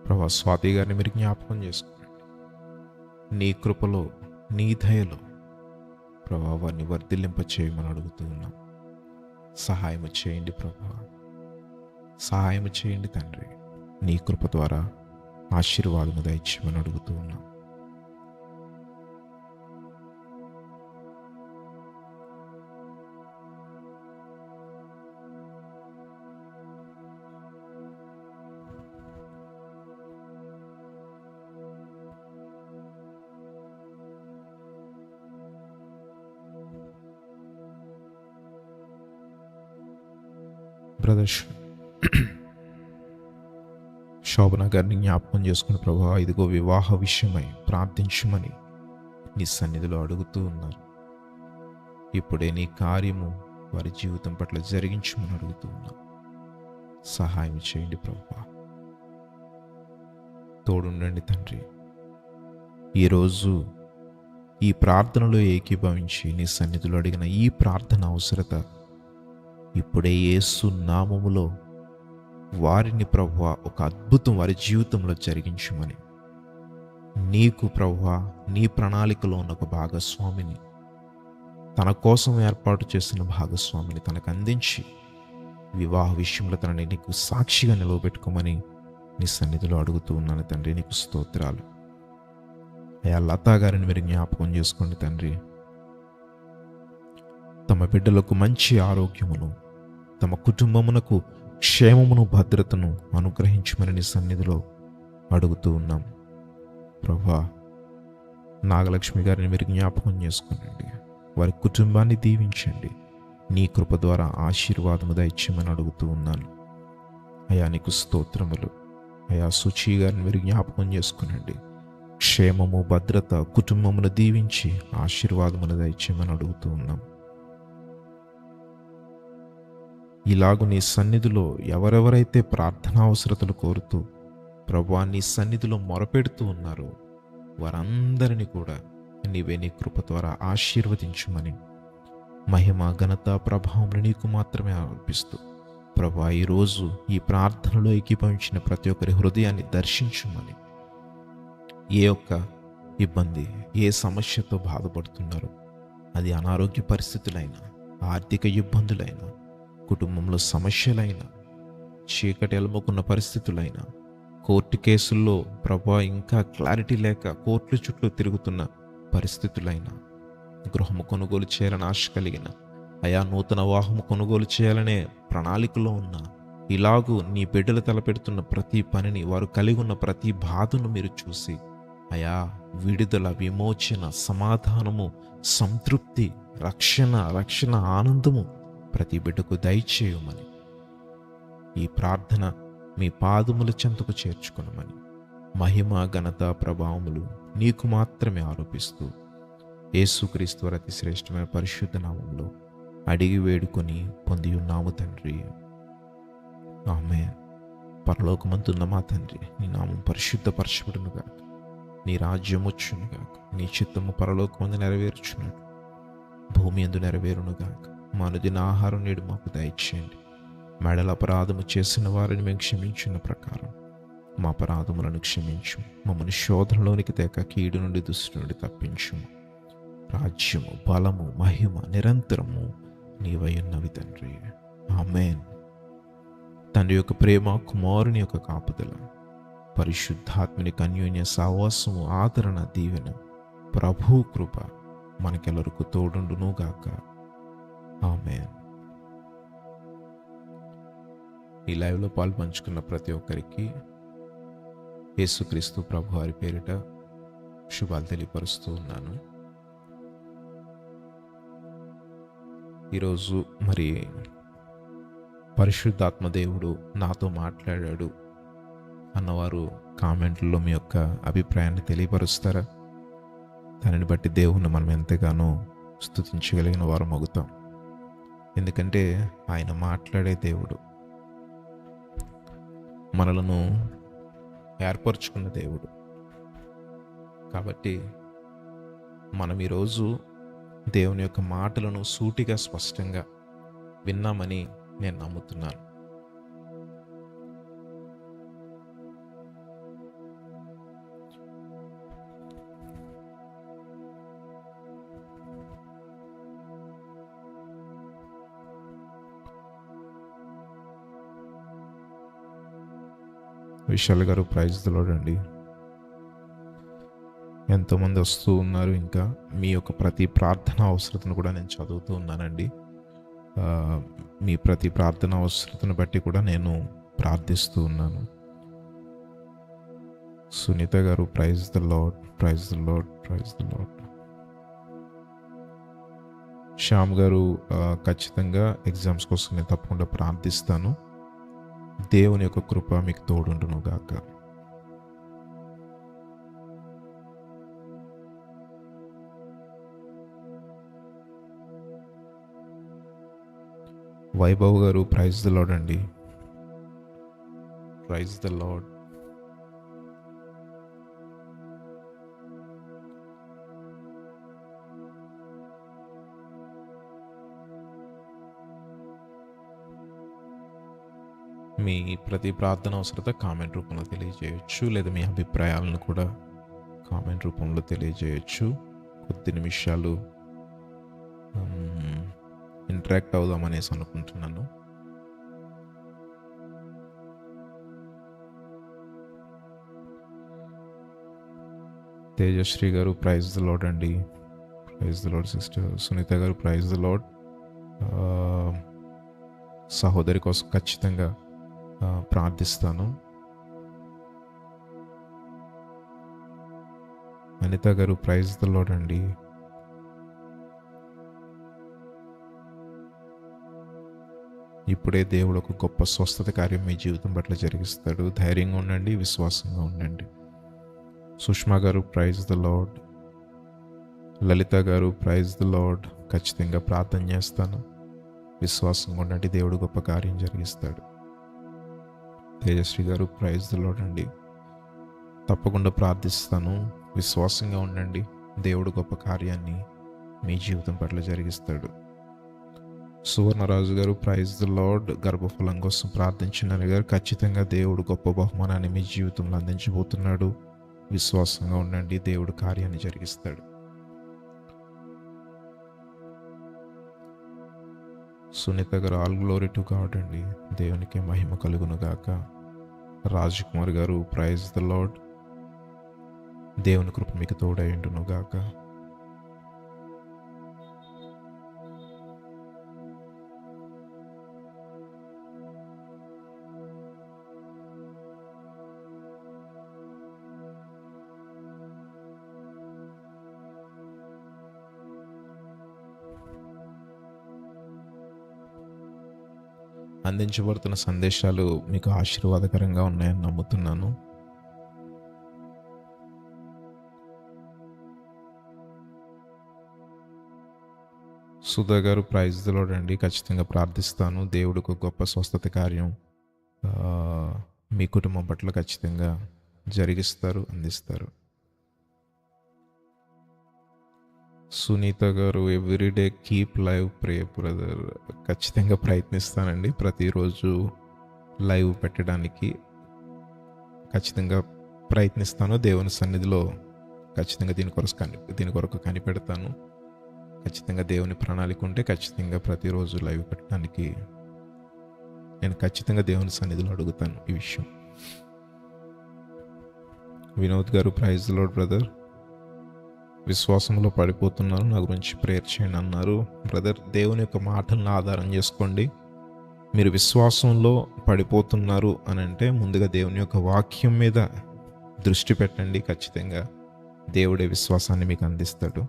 ప్రభా స్వాతి గారిని మీరు జ్ఞాపకం చేసుకోండి. నీ కృపలో నీ దయలో ప్రభా వారిని వర్ధిల్లింప చేయమని అడుగుతూ ఉన్నాం. సహాయం చేయండి ప్రభా. సహాయం చేయండి తండ్రి. నీ కృప ద్వారా ఆశీర్వాదము దయచేయమని అడుగుతూ ఉన్నాం. బ్రదర్ శోభన గారిని జ్ఞాపకం చేసుకుని ప్రభా ఇదిగో వివాహ విషయమై ప్రార్థించమని నీ సన్నిధిలో అడుగుతూ ఉన్నారు. ఇప్పుడే నీ కార్యము వారి జీవితం పట్ల జరిగించమని అడుగుతూ ఉన్నాం. సహాయం చేయండి ప్రభా. తోడుండండి తండ్రి. ఈరోజు ఈ ప్రార్థనలో ఏకీభవించి నీ సన్నిధిలో అడిగిన ఈ ప్రార్థన అవసరత ఇప్పుడే యేసు నామములో వారిని ప్రభువా ఒక అద్భుతం వారి జీవితంలో జరిగించమని, నీకు ప్రభువా నీ ప్రణాళికలో ఉన్న ఒక భాగస్వామిని, తన కోసం ఏర్పాటు చేసిన భాగస్వామిని తనకు అందించి వివాహ విషయంలో తనని నీకు సాక్షిగా నిలవబెట్టుకోమని నీ సన్నిధిలో అడుగుతూ ఉన్నాను తండ్రి. నీకు స్తోత్రాలు. అయా లతా గారిని మీరు జ్ఞాపకం చేసుకోండి తండ్రి. తమ బిడ్డలకు మంచి ఆరోగ్యమును, తమ కుటుంబమునకు క్షేమమును, భద్రతను అనుగ్రహించమని నీ సన్నిధిలో అడుగుతూ ఉన్నాం ప్రభా. నాగలక్ష్మి గారిని మీరు జ్ఞాపకం చేసుకోనండి. వారి కుటుంబాన్ని దీవించండి. నీ కృప ద్వారా ఆశీర్వాదము దయచేయమని అడుగుతూ ఉన్నాను. అయా నీకు స్తోత్రములు. అయా సుచి గారిని మీరు జ్ఞాపకం చేసుకునండి. క్షేమము, భద్రత, కుటుంబమును దీవించి ఆశీర్వాదమును దయచేయమని అడుగుతూ ఉన్నాం. ఇలాగు నీ సన్నిధిలో ఎవరెవరైతే ప్రార్థనా అవసరతలు కోరుతూ ప్రభువా నీ సన్నిధిలో మొరపెడుతూ ఉన్నారో వారందరినీ కూడా నీవే నీ కృప ద్వారా ఆశీర్వదించుమని, మహిమ, ఘనత, ప్రభావం నీకు మాత్రమే అర్పిస్తూ ప్రభువా ఈరోజు ఈ ప్రార్థనలో ఏకీభవించిన ప్రతి ఒక్కరి హృదయాన్ని దర్శించుమని, ఏ ఒక్క ఇబ్బంది, ఏ సమస్యతో బాధపడుతున్నారో, అది అనారోగ్య పరిస్థితులైనా, ఆర్థిక ఇబ్బందులైనా, కుటుంబంలో సమస్యలైనా, చీకటి అలుముకున్న పరిస్థితులైనా, కోర్టు కేసుల్లో ప్రభా ఇంకా క్లారిటీ లేక కోర్టుల చుట్టూ తిరుగుతున్న పరిస్థితులైనా, గృహము కొనుగోలు చేయాలని ఆశ కలిగిన, అయా నూతన వాహము కొనుగోలు చేయాలనే ప్రణాళికలో ఉన్న, ఇలాగూ నీ బిడ్డలు తలపెడుతున్న ప్రతి పనిని, వారు కలిగి ఉన్న ప్రతి బాధను మీరు చూసి అయా విడుదల, విమోచన, సమాధానము, సంతృప్తి, రక్షణ ఆనందము ప్రతి బిడ్డకు దయచేయమని ఈ ప్రార్థన మీ పాదముల చెంతకు చేర్చుకునమని మహిమ, ఘనత, ప్రభావములు నీకు మాత్రమే ఆరోపిస్తూ యేసుక్రీస్తు వారి అతి శ్రేష్టమైన పరిశుద్ధ నామంలో అడిగి వేడుకొని పొంది ఉన్నాము తండ్రి, ఆమేన్. పరలోకమందున్న మా తండ్రి, నీ నామం పరిశుద్ధపరచబడునుగా, నీ రాజ్యం వచ్చునుగాక, నీ చిత్తము పరలోకమందు నెరవేర్చున్నట్టు భూమి యందు నెరవేరునుగాక. మా అనుదిన ఆహారం నేడు మాకు దయచేయండి. మెడల అపరాధము చేసిన వారిని మేము క్షమించిన ప్రకారం మా అపరాధములను క్షమించు. మమ్మల్ని శోధనలోనికి తేక కీడు నుండి, దుష్టు నుండి తప్పించుము. రాజ్యము, బలము, మహిమ నిరంతరము నీవై ఉన్నవి తండ్రి, ఆమేన్. తండ్రి యొక్క ప్రేమ, కుమారుని యొక్క కాపుదల, పరిశుద్ధాత్మని అన్యోన్య సహవాసము, ఆదరణ, దీవెన, ప్రభు కృప మనకెల్లరకు తోడుండును గాక, ఆమేన్. ఈ లైవ్లో పాలు పంచుకున్న ప్రతి ఒక్కరికి యేసుక్రీస్తు ప్రభు వారి పేరిట శుభాలు తెలియపరుస్తూ ఉన్నాను. ఈరోజు మరి పరిశుద్ధాత్మ దేవుడు నాతో మాట్లాడాడు అన్నవారు కామెంట్లలో మీ యొక్క అభిప్రాయాన్ని తెలియపరుస్తారా? దానిని బట్టి దేవుణ్ణి మనం ఎంతగానో స్తుతించగలిగిన వారం అవుతాం. ఎందుకంటే ఆయన మాట్లాడే దేవుడు, మనలను ఏర్పరచుకున్న దేవుడు. కాబట్టి మనం ఈరోజు దేవుని యొక్క మాటలను సూటిగా, స్పష్టంగా విన్నామని నేను నమ్ముతున్నాను. విశాల్ గారు ప్రైజ్ ది లార్డ్ అండి. ఎంతోమంది వస్తూ ఉన్నారు. ఇంకా మీ యొక్క ప్రతి ప్రార్థన అవసరతను కూడా నేను చదువుతూ ఉన్నానండి. మీ ప్రతి ప్రార్థన అవసరతను బట్టి కూడా నేను ప్రార్థిస్తూ ఉన్నాను. Sunitha garu praise the Lord, praise the Lord, praise the Lord. Shyam garu ఖచ్చితంగా ఎగ్జామ్స్ కోసం నేను తప్పకుండా ప్రార్థిస్తాను. దేవుని యొక్క కృప మీకు తోడుండును గాక. వైభవ్ గారు ప్రైజ్ ది లార్డ్ అండి, ప్రైజ్ ది లార్డ్. మీ ప్రతి ప్రార్థన అవసరత కామెంట్ రూపంలో తెలియజేయచ్చు, లేదా మీ అభిప్రాయాలను కూడా కామెంట్ రూపంలో తెలియజేయచ్చు. కొద్ది నిమిషాలు ఇంటరాక్ట్ అవుదామనేసి అనుకుంటున్నాను. Tejasri garu praise the lord అండి, praise the Lord sister. Sunitha garu praise the lord. సహోదరి కోసం ఖచ్చితంగా ప్రార్థిస్తాను. అనిత గారు ప్రైజ్ ది లార్డ్ అండి. ఇప్పుడే దేవుడు ఒక గొప్ప స్వస్థత కార్యం మీ జీవితం పట్ల జరిగిస్తాడు. ధైర్యంగా ఉండండి, విశ్వాసంగా ఉండండి. సుష్మా గారు ప్రైజ్ ది లార్డ్. లలిత గారు ప్రైజ్ ది లార్డ్. ఖచ్చితంగా ప్రార్థన చేస్తాను, విశ్వాసంగా ఉండండి, దేవుడు గొప్ప కార్యం జరిగిస్తాడు. Tejasri garu praise the lord అండి. తప్పకుండా ప్రార్థిస్తాను, విశ్వాసంగా ఉండండి, దేవుడు గొప్ప కార్యాన్ని మీ జీవితం పట్ల జరిగిస్తాడు. సువర్ణరాజు గారు ప్రైజ్ ది లార్డ్. గర్భఫలం కోసం ప్రార్థించిన గారు ఖచ్చితంగా దేవుడు గొప్ప బహుమానాన్ని మీ జీవితంలో అందించబోతున్నాడు. విశ్వాసంగా ఉండండి, దేవుడు కార్యాన్ని జరిగిస్తాడు. సునీత గారు, ఆల్ గ్లోరీ టు గాడ్ అండి. దేవునికి మహిమ కలుగును గాక. Raj Kumar garu, praise the Lord. దేవుని కృప మీకు తోడైండును గాక. అందించబడుతున్న సందేశాలు మీకు ఆశీర్వాదకరంగా ఉన్నాయని నమ్ముతున్నాను. సుధా గారు, ప్రైజ్ ది లార్డ్ అండి. ఖచ్చితంగా ప్రార్థిస్తాను. దేవుడికి ఒక గొప్ప స్వస్థత కార్యం మీ కుటుంబం పట్ల ఖచ్చితంగా జరిగిస్తారు, అందిస్తారు. సునీత గారు, ఎవ్రీడే కీప్ లైవ్ ప్రే బ్రదర్. ఖచ్చితంగా ప్రయత్నిస్తానండి. ప్రతిరోజు లైవ్ పెట్టడానికి ఖచ్చితంగా ప్రయత్నిస్తాను. దేవుని సన్నిధిలో ఖచ్చితంగా దీని కొరకు కనిపెడతాను. ఖచ్చితంగా దేవుని ప్రణాళిక ఉంటే ఖచ్చితంగా ప్రతిరోజు లైవ్ పెట్టడానికి నేను ఖచ్చితంగా దేవుని సన్నిధిలో అడుగుతాను ఈ విషయం. Vinod garu, praise the lord brother. విశ్వాసంలో పడిపోతున్నాను, నా గురించి ప్రేయర్ చేయండి అన్నారు. బ్రదర్, దేవుని యొక్క మాటలను ఆధారం చేసుకోండి. మీరు విశ్వాసంలో పడిపోతున్నారు అని అంటే ముందుగా దేవుని యొక్క వాక్యం మీద దృష్టి పెట్టండి. ఖచ్చితంగా దేవుడే విశ్వాసాన్ని మీకు అందిస్తాడు.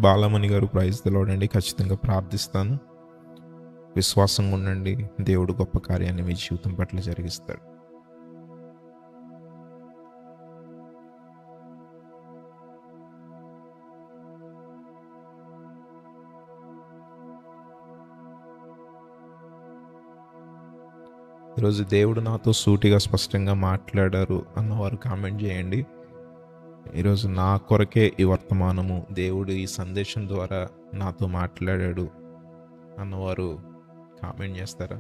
బాలమణి గారు, ప్రైజ్ ది లార్డ్ అండి. ఖచ్చితంగా ప్రార్థిస్తాను. విశ్వాసంగా ఉండండి, దేవుడు గొప్ప కార్యాన్ని మీ జీవితం పట్ల జరిగిస్తాడు. ఈరోజు దేవుడు నాతో సూటిగా స్పష్టంగా మాట్లాడారు అన్నవారు కామెంట్ చేయండి. ఈరోజు నా కొరకే ఈ వర్తమానము, దేవుడు ఈ సందేశం ద్వారా నాతో మాట్లాడాడు అన్నవారు కామెంట్ చేస్తారా?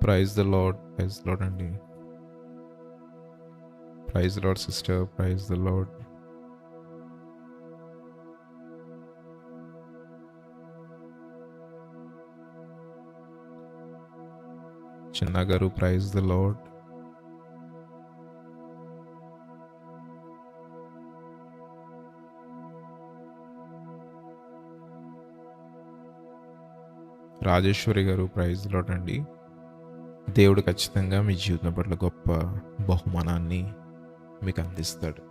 Praise the lord, praise the lord అండి. Praise the lord sister, praise the lord. Chinna గారు, ప్రైజ్ ద లార్డ్. రాజేశ్వరి గారు, ప్రైజ్ ద లార్డ్ అండి. దేవుడు ఖచ్చితంగా మీ జీవితం పట్ల గొప్ప బహుమానాన్ని మీకు అందిస్తాడు.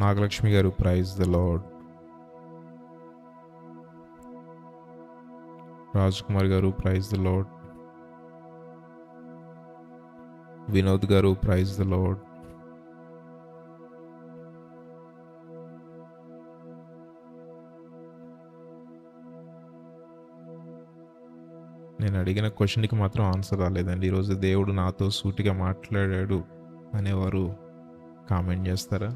Nagalakshmi garu, praise the Lord. Raj Kumar garu, praise the lord. Vinod garu, praise the lord. నేను అడిగిన క్వశ్చన్కి మాత్రం ఆన్సర్ రాలేదండి. ఈరోజు దేవుడు నాతో సూటిగా మాట్లాడాడు అనేవారు కామెంట్ చేస్తారా?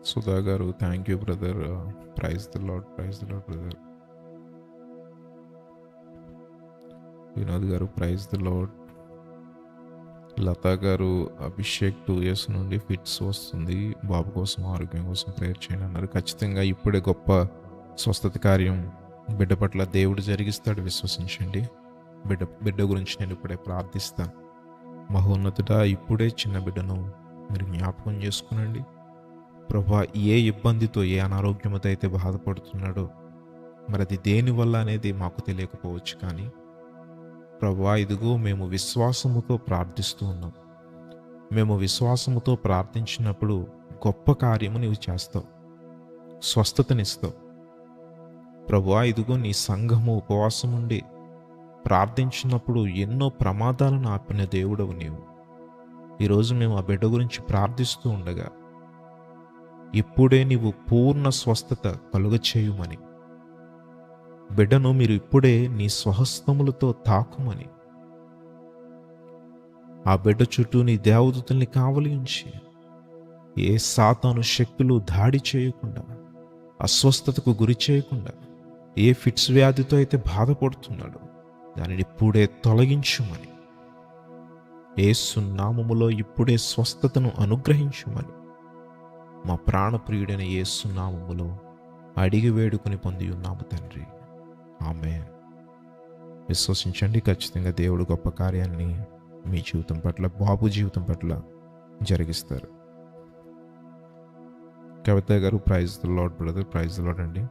Sudha garu, thank you brother. Praise the lord, praise the lord brother. Vinod garu, praise the lord. Lata గారు, అభిషేక్ 2 years నుండి ఫిట్స్ వస్తుంది, బాబు కోసం ఆరోగ్యం కోసం ప్రేయర్ చేయండి అన్నారు. ఖచ్చితంగా ఇప్పుడే గొప్ప స్వస్థత కార్యం బిడ్డ పట్ల దేవుడు జరిగిస్తాడు, విశ్వసించండి. బిడ్డ గురించి నేను ఇప్పుడే ప్రార్థిస్తాను. మహోన్నతుడా, ఇప్పుడే చిన్న బిడ్డను మీరు జ్ఞాపకం చేసుకునండి. ప్రభువా ఏ ఇబ్బందితో, ఏ అనారోగ్యంతో అయితే బాధపడుతున్నాడో మరి అది దేనివల్ల అనేది మాకు తెలియకపోవచ్చు, కానీ ప్రభువా ఇదిగో మేము విశ్వాసముతో ప్రార్థిస్తూ ఉన్నాం. మేము విశ్వాసముతో ప్రార్థించినప్పుడు గొప్ప కార్యము నీవు చేస్తావు, స్వస్థతనిస్తావు. ప్రభువా ఇదిగో నీ సంఘము ఉపవాసం ఉండి ప్రార్థించినప్పుడు ఎన్నో ప్రమాదాలను ఆపిన దేవుడవు నీవు. ఈరోజు మేము ఆ బిడ్డ గురించి ప్రార్థిస్తూ ఉండగా ఇప్పుడే నీవు పూర్ణ స్వస్థత కలుగచేయుమని, బిడ్డను మీరు ఇప్పుడే నీ స్వహస్తములతో తాకుమని, ఆ బిడ్డ చుట్టూ నీ దేవదూతల్ని కావలి ఉంచి ఏ సాతాను శక్తులు దాడి చేయకుండా, అస్వస్థతకు గురి చేయకుండా, ఏ ఫిట్స్ వ్యాధితో అయితే బాధపడుతున్నాడో దానిని ఇప్పుడే తొలగించుమని, యేసు నామములో ఇప్పుడే స్వస్థతను అనుగ్రహించుమని మా ప్రాణప్రియుడైన యేసు నామములో అడిగి వేడుకొని పొంది ఉన్నాము తండ్రి. ఆమేన్. విశ్వసించండి, ఖచ్చితంగా దేవుడు గొప్ప కార్యాన్ని మీ జీవితం పట్ల, బాబు జీవితం పట్ల జరిగిస్తారు. కవిత గారు, praise the lord brother. Praise the lord అండి.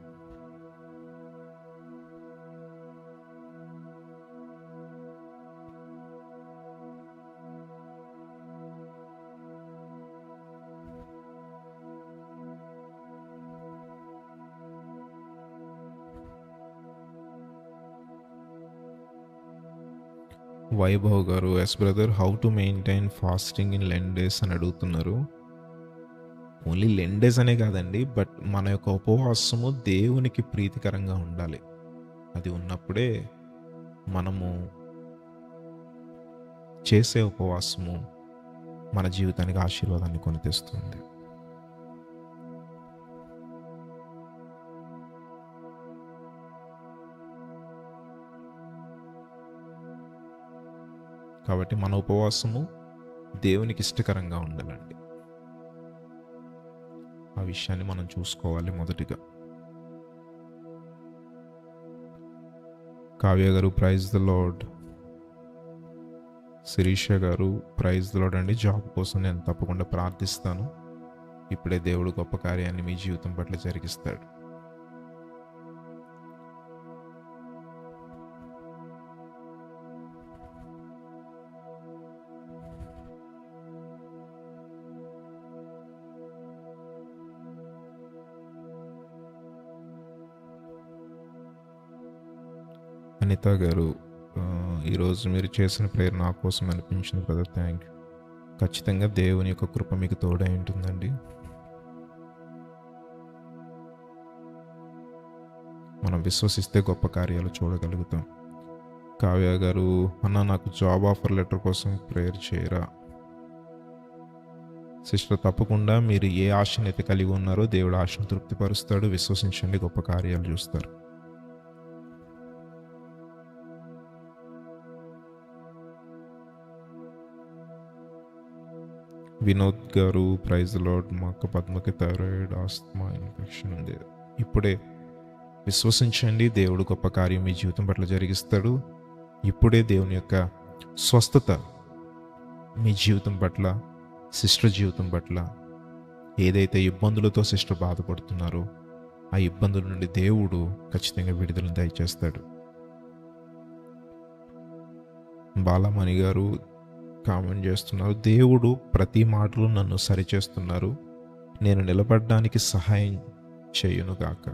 వైభవ్ గారు, yes brother, how to maintain fasting in Lent days అని అడుగుతున్నారు. ఓన్లీ లెన్ డేస్ అనే కాదండి, బట్ మన యొక్క ఉపవాసము దేవునికి ప్రీతికరంగా ఉండాలి. అది ఉన్నప్పుడే మనము చేసే ఉపవాసము మన జీవితానికి ఆశీర్వాదాన్ని కొని తెస్తుంది. కాబట్టి మన ఉపవాసము దేవునికి ఇష్టకరంగా ఉండాలండి. ఆ విషయాన్ని మనం చూసుకోవాలి మొదటిగా. కావ్య గారు, ప్రైజ్ ద లార్డ్. శిరీష గారు, ప్రైజ్ ద లార్డ్ అండి. జాబ్ కోసం నేను తప్పకుండా ప్రార్థిస్తాను. ఇప్పుడే దేవుడు గొప్ప కార్యాన్ని మీ జీవితం పట్ల జరిగిస్తాడు. అనిత గారు, ఈరోజు మీరు చేసిన ప్రేయర్ నా కోసం అనిపించింది బ్రదర్, థ్యాంక్ యూ. ఖచ్చితంగా దేవుని యొక్క కృప మీకు తోడై ఉంటుందండి. మనం విశ్వసిస్తే గొప్ప కార్యాలు చూడగలుగుతాం. కావ్య గారు, అన్న నాకు జాబ్ ఆఫర్ లెటర్ కోసం ప్రేయర్ చేయరా? సిస్టర్, తప్పకుండా మీరు ఏ ఆశనైతే కలిగి ఉన్నారో దేవుడు ఆశను తృప్తిపరుస్తాడు. విశ్వసించండి, గొప్ప కార్యాలు చూస్తారు. Vinod garu, praise lord. మా అక్క పద్మకి థైరాయిడ్, ఆస్తమా ఇన్ఫెక్షన్ ఉంది. ఇప్పుడే విశ్వసించండి, దేవుడు గొప్ప కార్యం మీ జీవితం పట్ల జరిగిస్తాడు. ఇప్పుడే దేవుని యొక్క స్వస్థత మీ జీవితం పట్ల, సిస్టర్ జీవితం పట్ల, ఏదైతే ఇబ్బందులతో సిస్టర్ బాధపడుతున్నారో ఆ ఇబ్బందుల నుండి దేవుడు ఖచ్చితంగా విడుదలను దయచేస్తాడు. బాలమణి గారు కామెంట్ చేస్తున్నారు, దేవుడు ప్రతి మాటలు నన్ను సరిచేస్తున్నారు, నేను నిలబడడానికి సహాయం చేయునుగాక.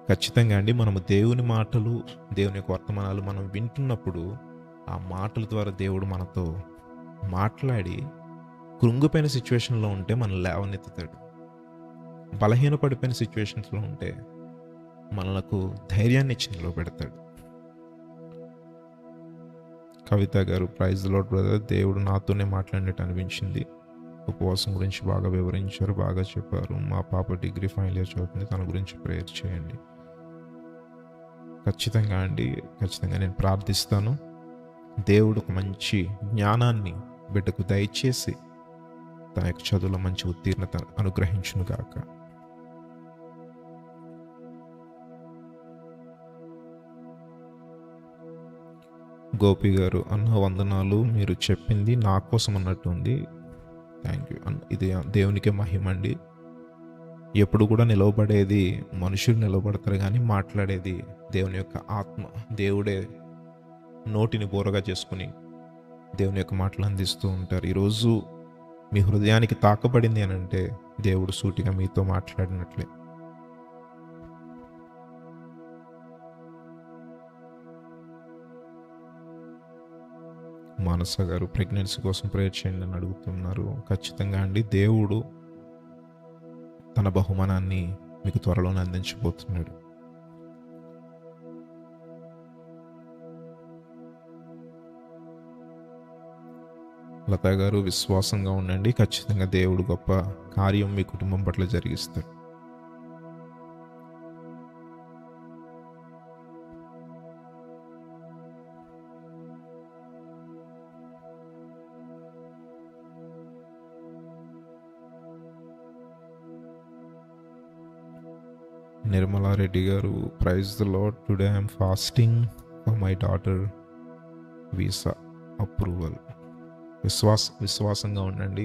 ఖచ్చితంగా అండి, మనము దేవుని మాటలు, దేవుని యొక్క వర్తమానాలు మనం వింటున్నప్పుడు ఆ మాటల ద్వారా దేవుడు మనతో మాట్లాడి కృంగిపోయిన సిచ్యువేషన్లో ఉంటే మనం లేవనెత్తుతాడు. బలహీనపడిపోయిన సిచ్యువేషన్స్లో ఉంటే మనకు ధైర్యాన్ని ఇచ్చి నిలబెడతాడు. కవిత గారు, ప్రైజ్ ది లార్డ్ బ్రదర్. దేవుడు నాతోనే మాట్లాడినట్టు అనిపించింది. ఉపవాసం గురించి బాగా వివరించారు, బాగా చెప్పారు. మా పాప డిగ్రీ ఫైనల్ ఇయర్ చదువుతుంది, తన గురించి ప్రేయర్ చేయండి. ఖచ్చితంగా అండి, ఖచ్చితంగా నేను ప్రార్థిస్తాను. దేవుడు ఒక మంచి జ్ఞానాన్ని బిడ్డకు దయచేసి తన యొక్క చదువులో మంచి ఉత్తీర్ణత అనుగ్రహించును గాక. గోపి గారు, అన్న వందనాలు, మీరు చెప్పింది నా కోసం అన్నట్టు ఉంది. Thank you. ఇది దేవునికే మహిమ అండి. ఎప్పుడు కూడా నిలవబడేది మనుషులు నిలబడతారు, కానీ మాట్లాడేది దేవుని యొక్క ఆత్మ. దేవుడే నోటిని బోరగా చేసుకుని దేవుని యొక్క మాటలు అందిస్తూ ఉంటారు. ఈరోజు మీ హృదయానికి తాకబడింది అని అంటే దేవుడు సూటిగా మీతో మాట్లాడినట్లే. మానస గారు ప్రెగ్నెన్సీ కోసం ప్రేయర్ చేయండి అని అడుగుతున్నారు. ఖచ్చితంగా అండి, దేవుడు తన బహుమానాన్ని మీకు త్వరలోనే అందించబోతున్నాడు. లతా గారు విశ్వాసంగా ఉండండి, ఖచ్చితంగా దేవుడు గొప్ప కార్యం మీ కుటుంబం పట్ల జరిగిస్తాడు. నిర్మలారెడ్డి గారు, praise the lord, today I'm fasting for my daughter visa approval. విశ్వాసంగా ఉండండి.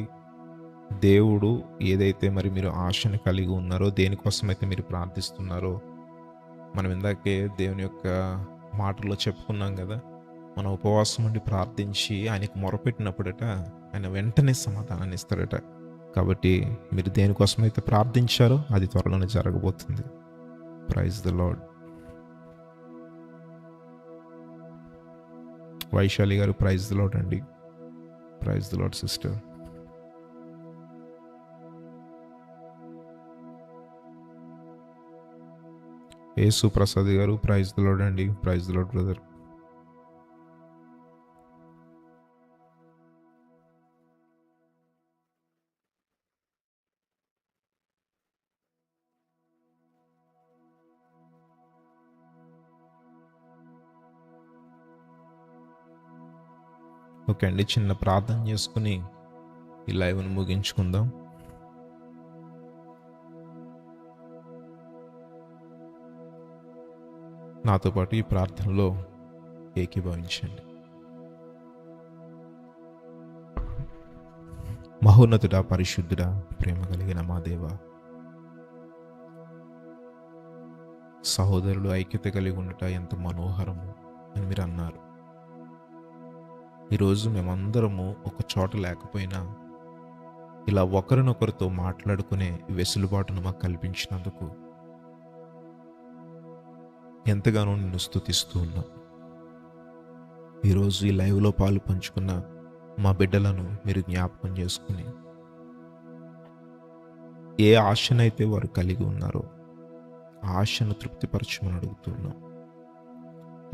దేవుడు ఏదైతే మరి మీరు ఆశను కలిగి ఉన్నారో, దేనికోసమైతే మీరు ప్రార్థిస్తున్నారో, మనం ఇందాకే దేవుని యొక్క మాటల్లో చెప్పుకున్నాం కదా, మన ఉపవాసం నుండి ప్రార్థించి ఆయనకు మొరపెట్టినప్పుడట ఆయన వెంటనే సమాధానాన్ని ఇస్తాడట. కాబట్టి మీరు దేనికోసమైతే ప్రార్థించారో అది త్వరలోనే జరగబోతుంది. Praise the lord. వైశాలి గారు, ప్రైజ్ ద లార్డ్ అండి. Praise the lord sister. Yesu Prasad గారు, ప్రైజ్ ద లార్డ్ అండి. Praise the lord brother. Okay అండి, చిన్న ప్రార్థన చేసుకుని ఈ లైవ్ను ముగించుకుందాం. నాతో పాటు ఈ ప్రార్థనలో ఏకీభవించండి. మహోన్నతుడా, పరిశుద్ధుడా, ప్రేమ కలిగిన మా దేవ, సహోదరులు ఐక్యత కలిగి ఉండట ఎంత మనోహరము అని మీరు అన్నారు. ఈరోజు మేమందరము ఒక చోట లేకపోయినా ఇలా ఒకరినొకరితో మాట్లాడుకునే వెసులుబాటును మాకు కల్పించినందుకు ఎంతగానో నిన్ను స్తుతిస్తూ ఉన్నాం. ఈరోజు ఈ లైవ్లో పాలు పంచుకున్న మా బిడ్డలను మీరు జ్ఞాపకం చేసుకుని ఏ ఆశనైతే వారు కలిగి ఉన్నారో ఆ ఆశను తృప్తిపరచమని అడుగుతున్నాం.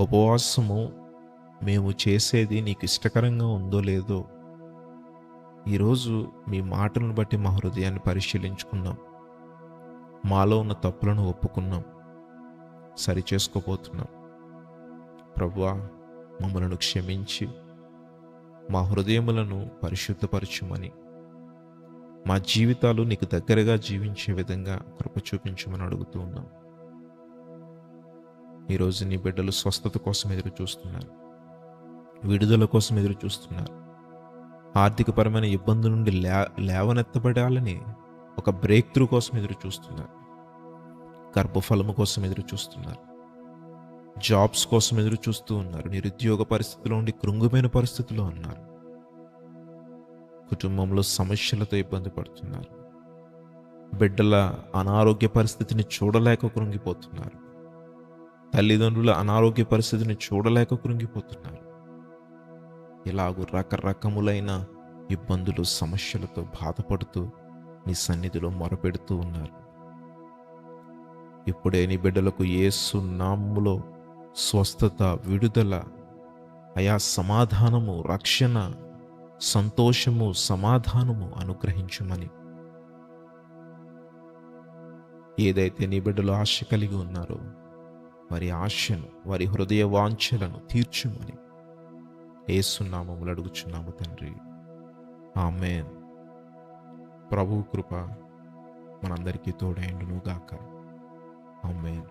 ఉపవాసము మేము చేసేది నీకు ఇష్టకరంగా ఉందో లేదో ఈరోజు మీ మాటలను బట్టి మా హృదయాన్ని పరిశీలించుకున్నాం. మాలో ఉన్న తప్పులను ఒప్పుకున్నాం, సరిచేసుకోబోతున్నాం. ప్రభువా, మమ్మలను క్షమించి మా హృదయములను పరిశుద్ధపరచుమని, మా జీవితాలు నీకు దగ్గరగా జీవించే విధంగా కృప చూపించమని అడుగుతూ ఉన్నాం. ఈరోజు నీ బిడ్డలు స్వస్థత కోసం ఎదురు చూస్తున్నారు, విడుదల కోసం ఎదురు చూస్తున్నారు, ఆర్థికపరమైన ఇబ్బందుల నుండి లేవనెత్తబడాలని ఒక బ్రేక్ త్రూ కోసం ఎదురు చూస్తున్నారు, గర్భఫలము కోసం ఎదురు చూస్తున్నారు, జాబ్స్ కోసం ఎదురు చూస్తూ ఉన్నారు, నిరుద్యోగ పరిస్థితిలో ఉండి కృంగుమైన పరిస్థితిలో ఉన్నారు, కుటుంబంలో సమస్యలతో ఇబ్బంది పడుతున్నారు, బిడ్డల అనారోగ్య పరిస్థితిని చూడలేక కృంగిపోతున్నారు, తల్లిదండ్రుల అనారోగ్య పరిస్థితిని చూడలేక కృంగిపోతున్నారు. ఇలాగూ రకరకములైన ఇబ్బందులు, సమస్యలతో బాధపడుతూ నీ సన్నిధిలో మొరపెడుతూ ఉన్నారు. ఇప్పుడే నీ బిడ్డలకు యేసు నామములో స్వస్థత, విడుదల, అయా సమాధానము, రక్షణ, సంతోషము, సమాధానము అనుగ్రహించుమని, ఏదైతే నీ బిడ్డలు ఆశ కలిగి ఉన్నారో వారి ఆశను, వారి హృదయ వాంఛలను తీర్చుమని యేసు నామములో అడుగుచున్నాము తండ్రి. ఆమేన్. ప్రభువు కృప మనందరికీ తోడైండును గాక. ఆమేన్.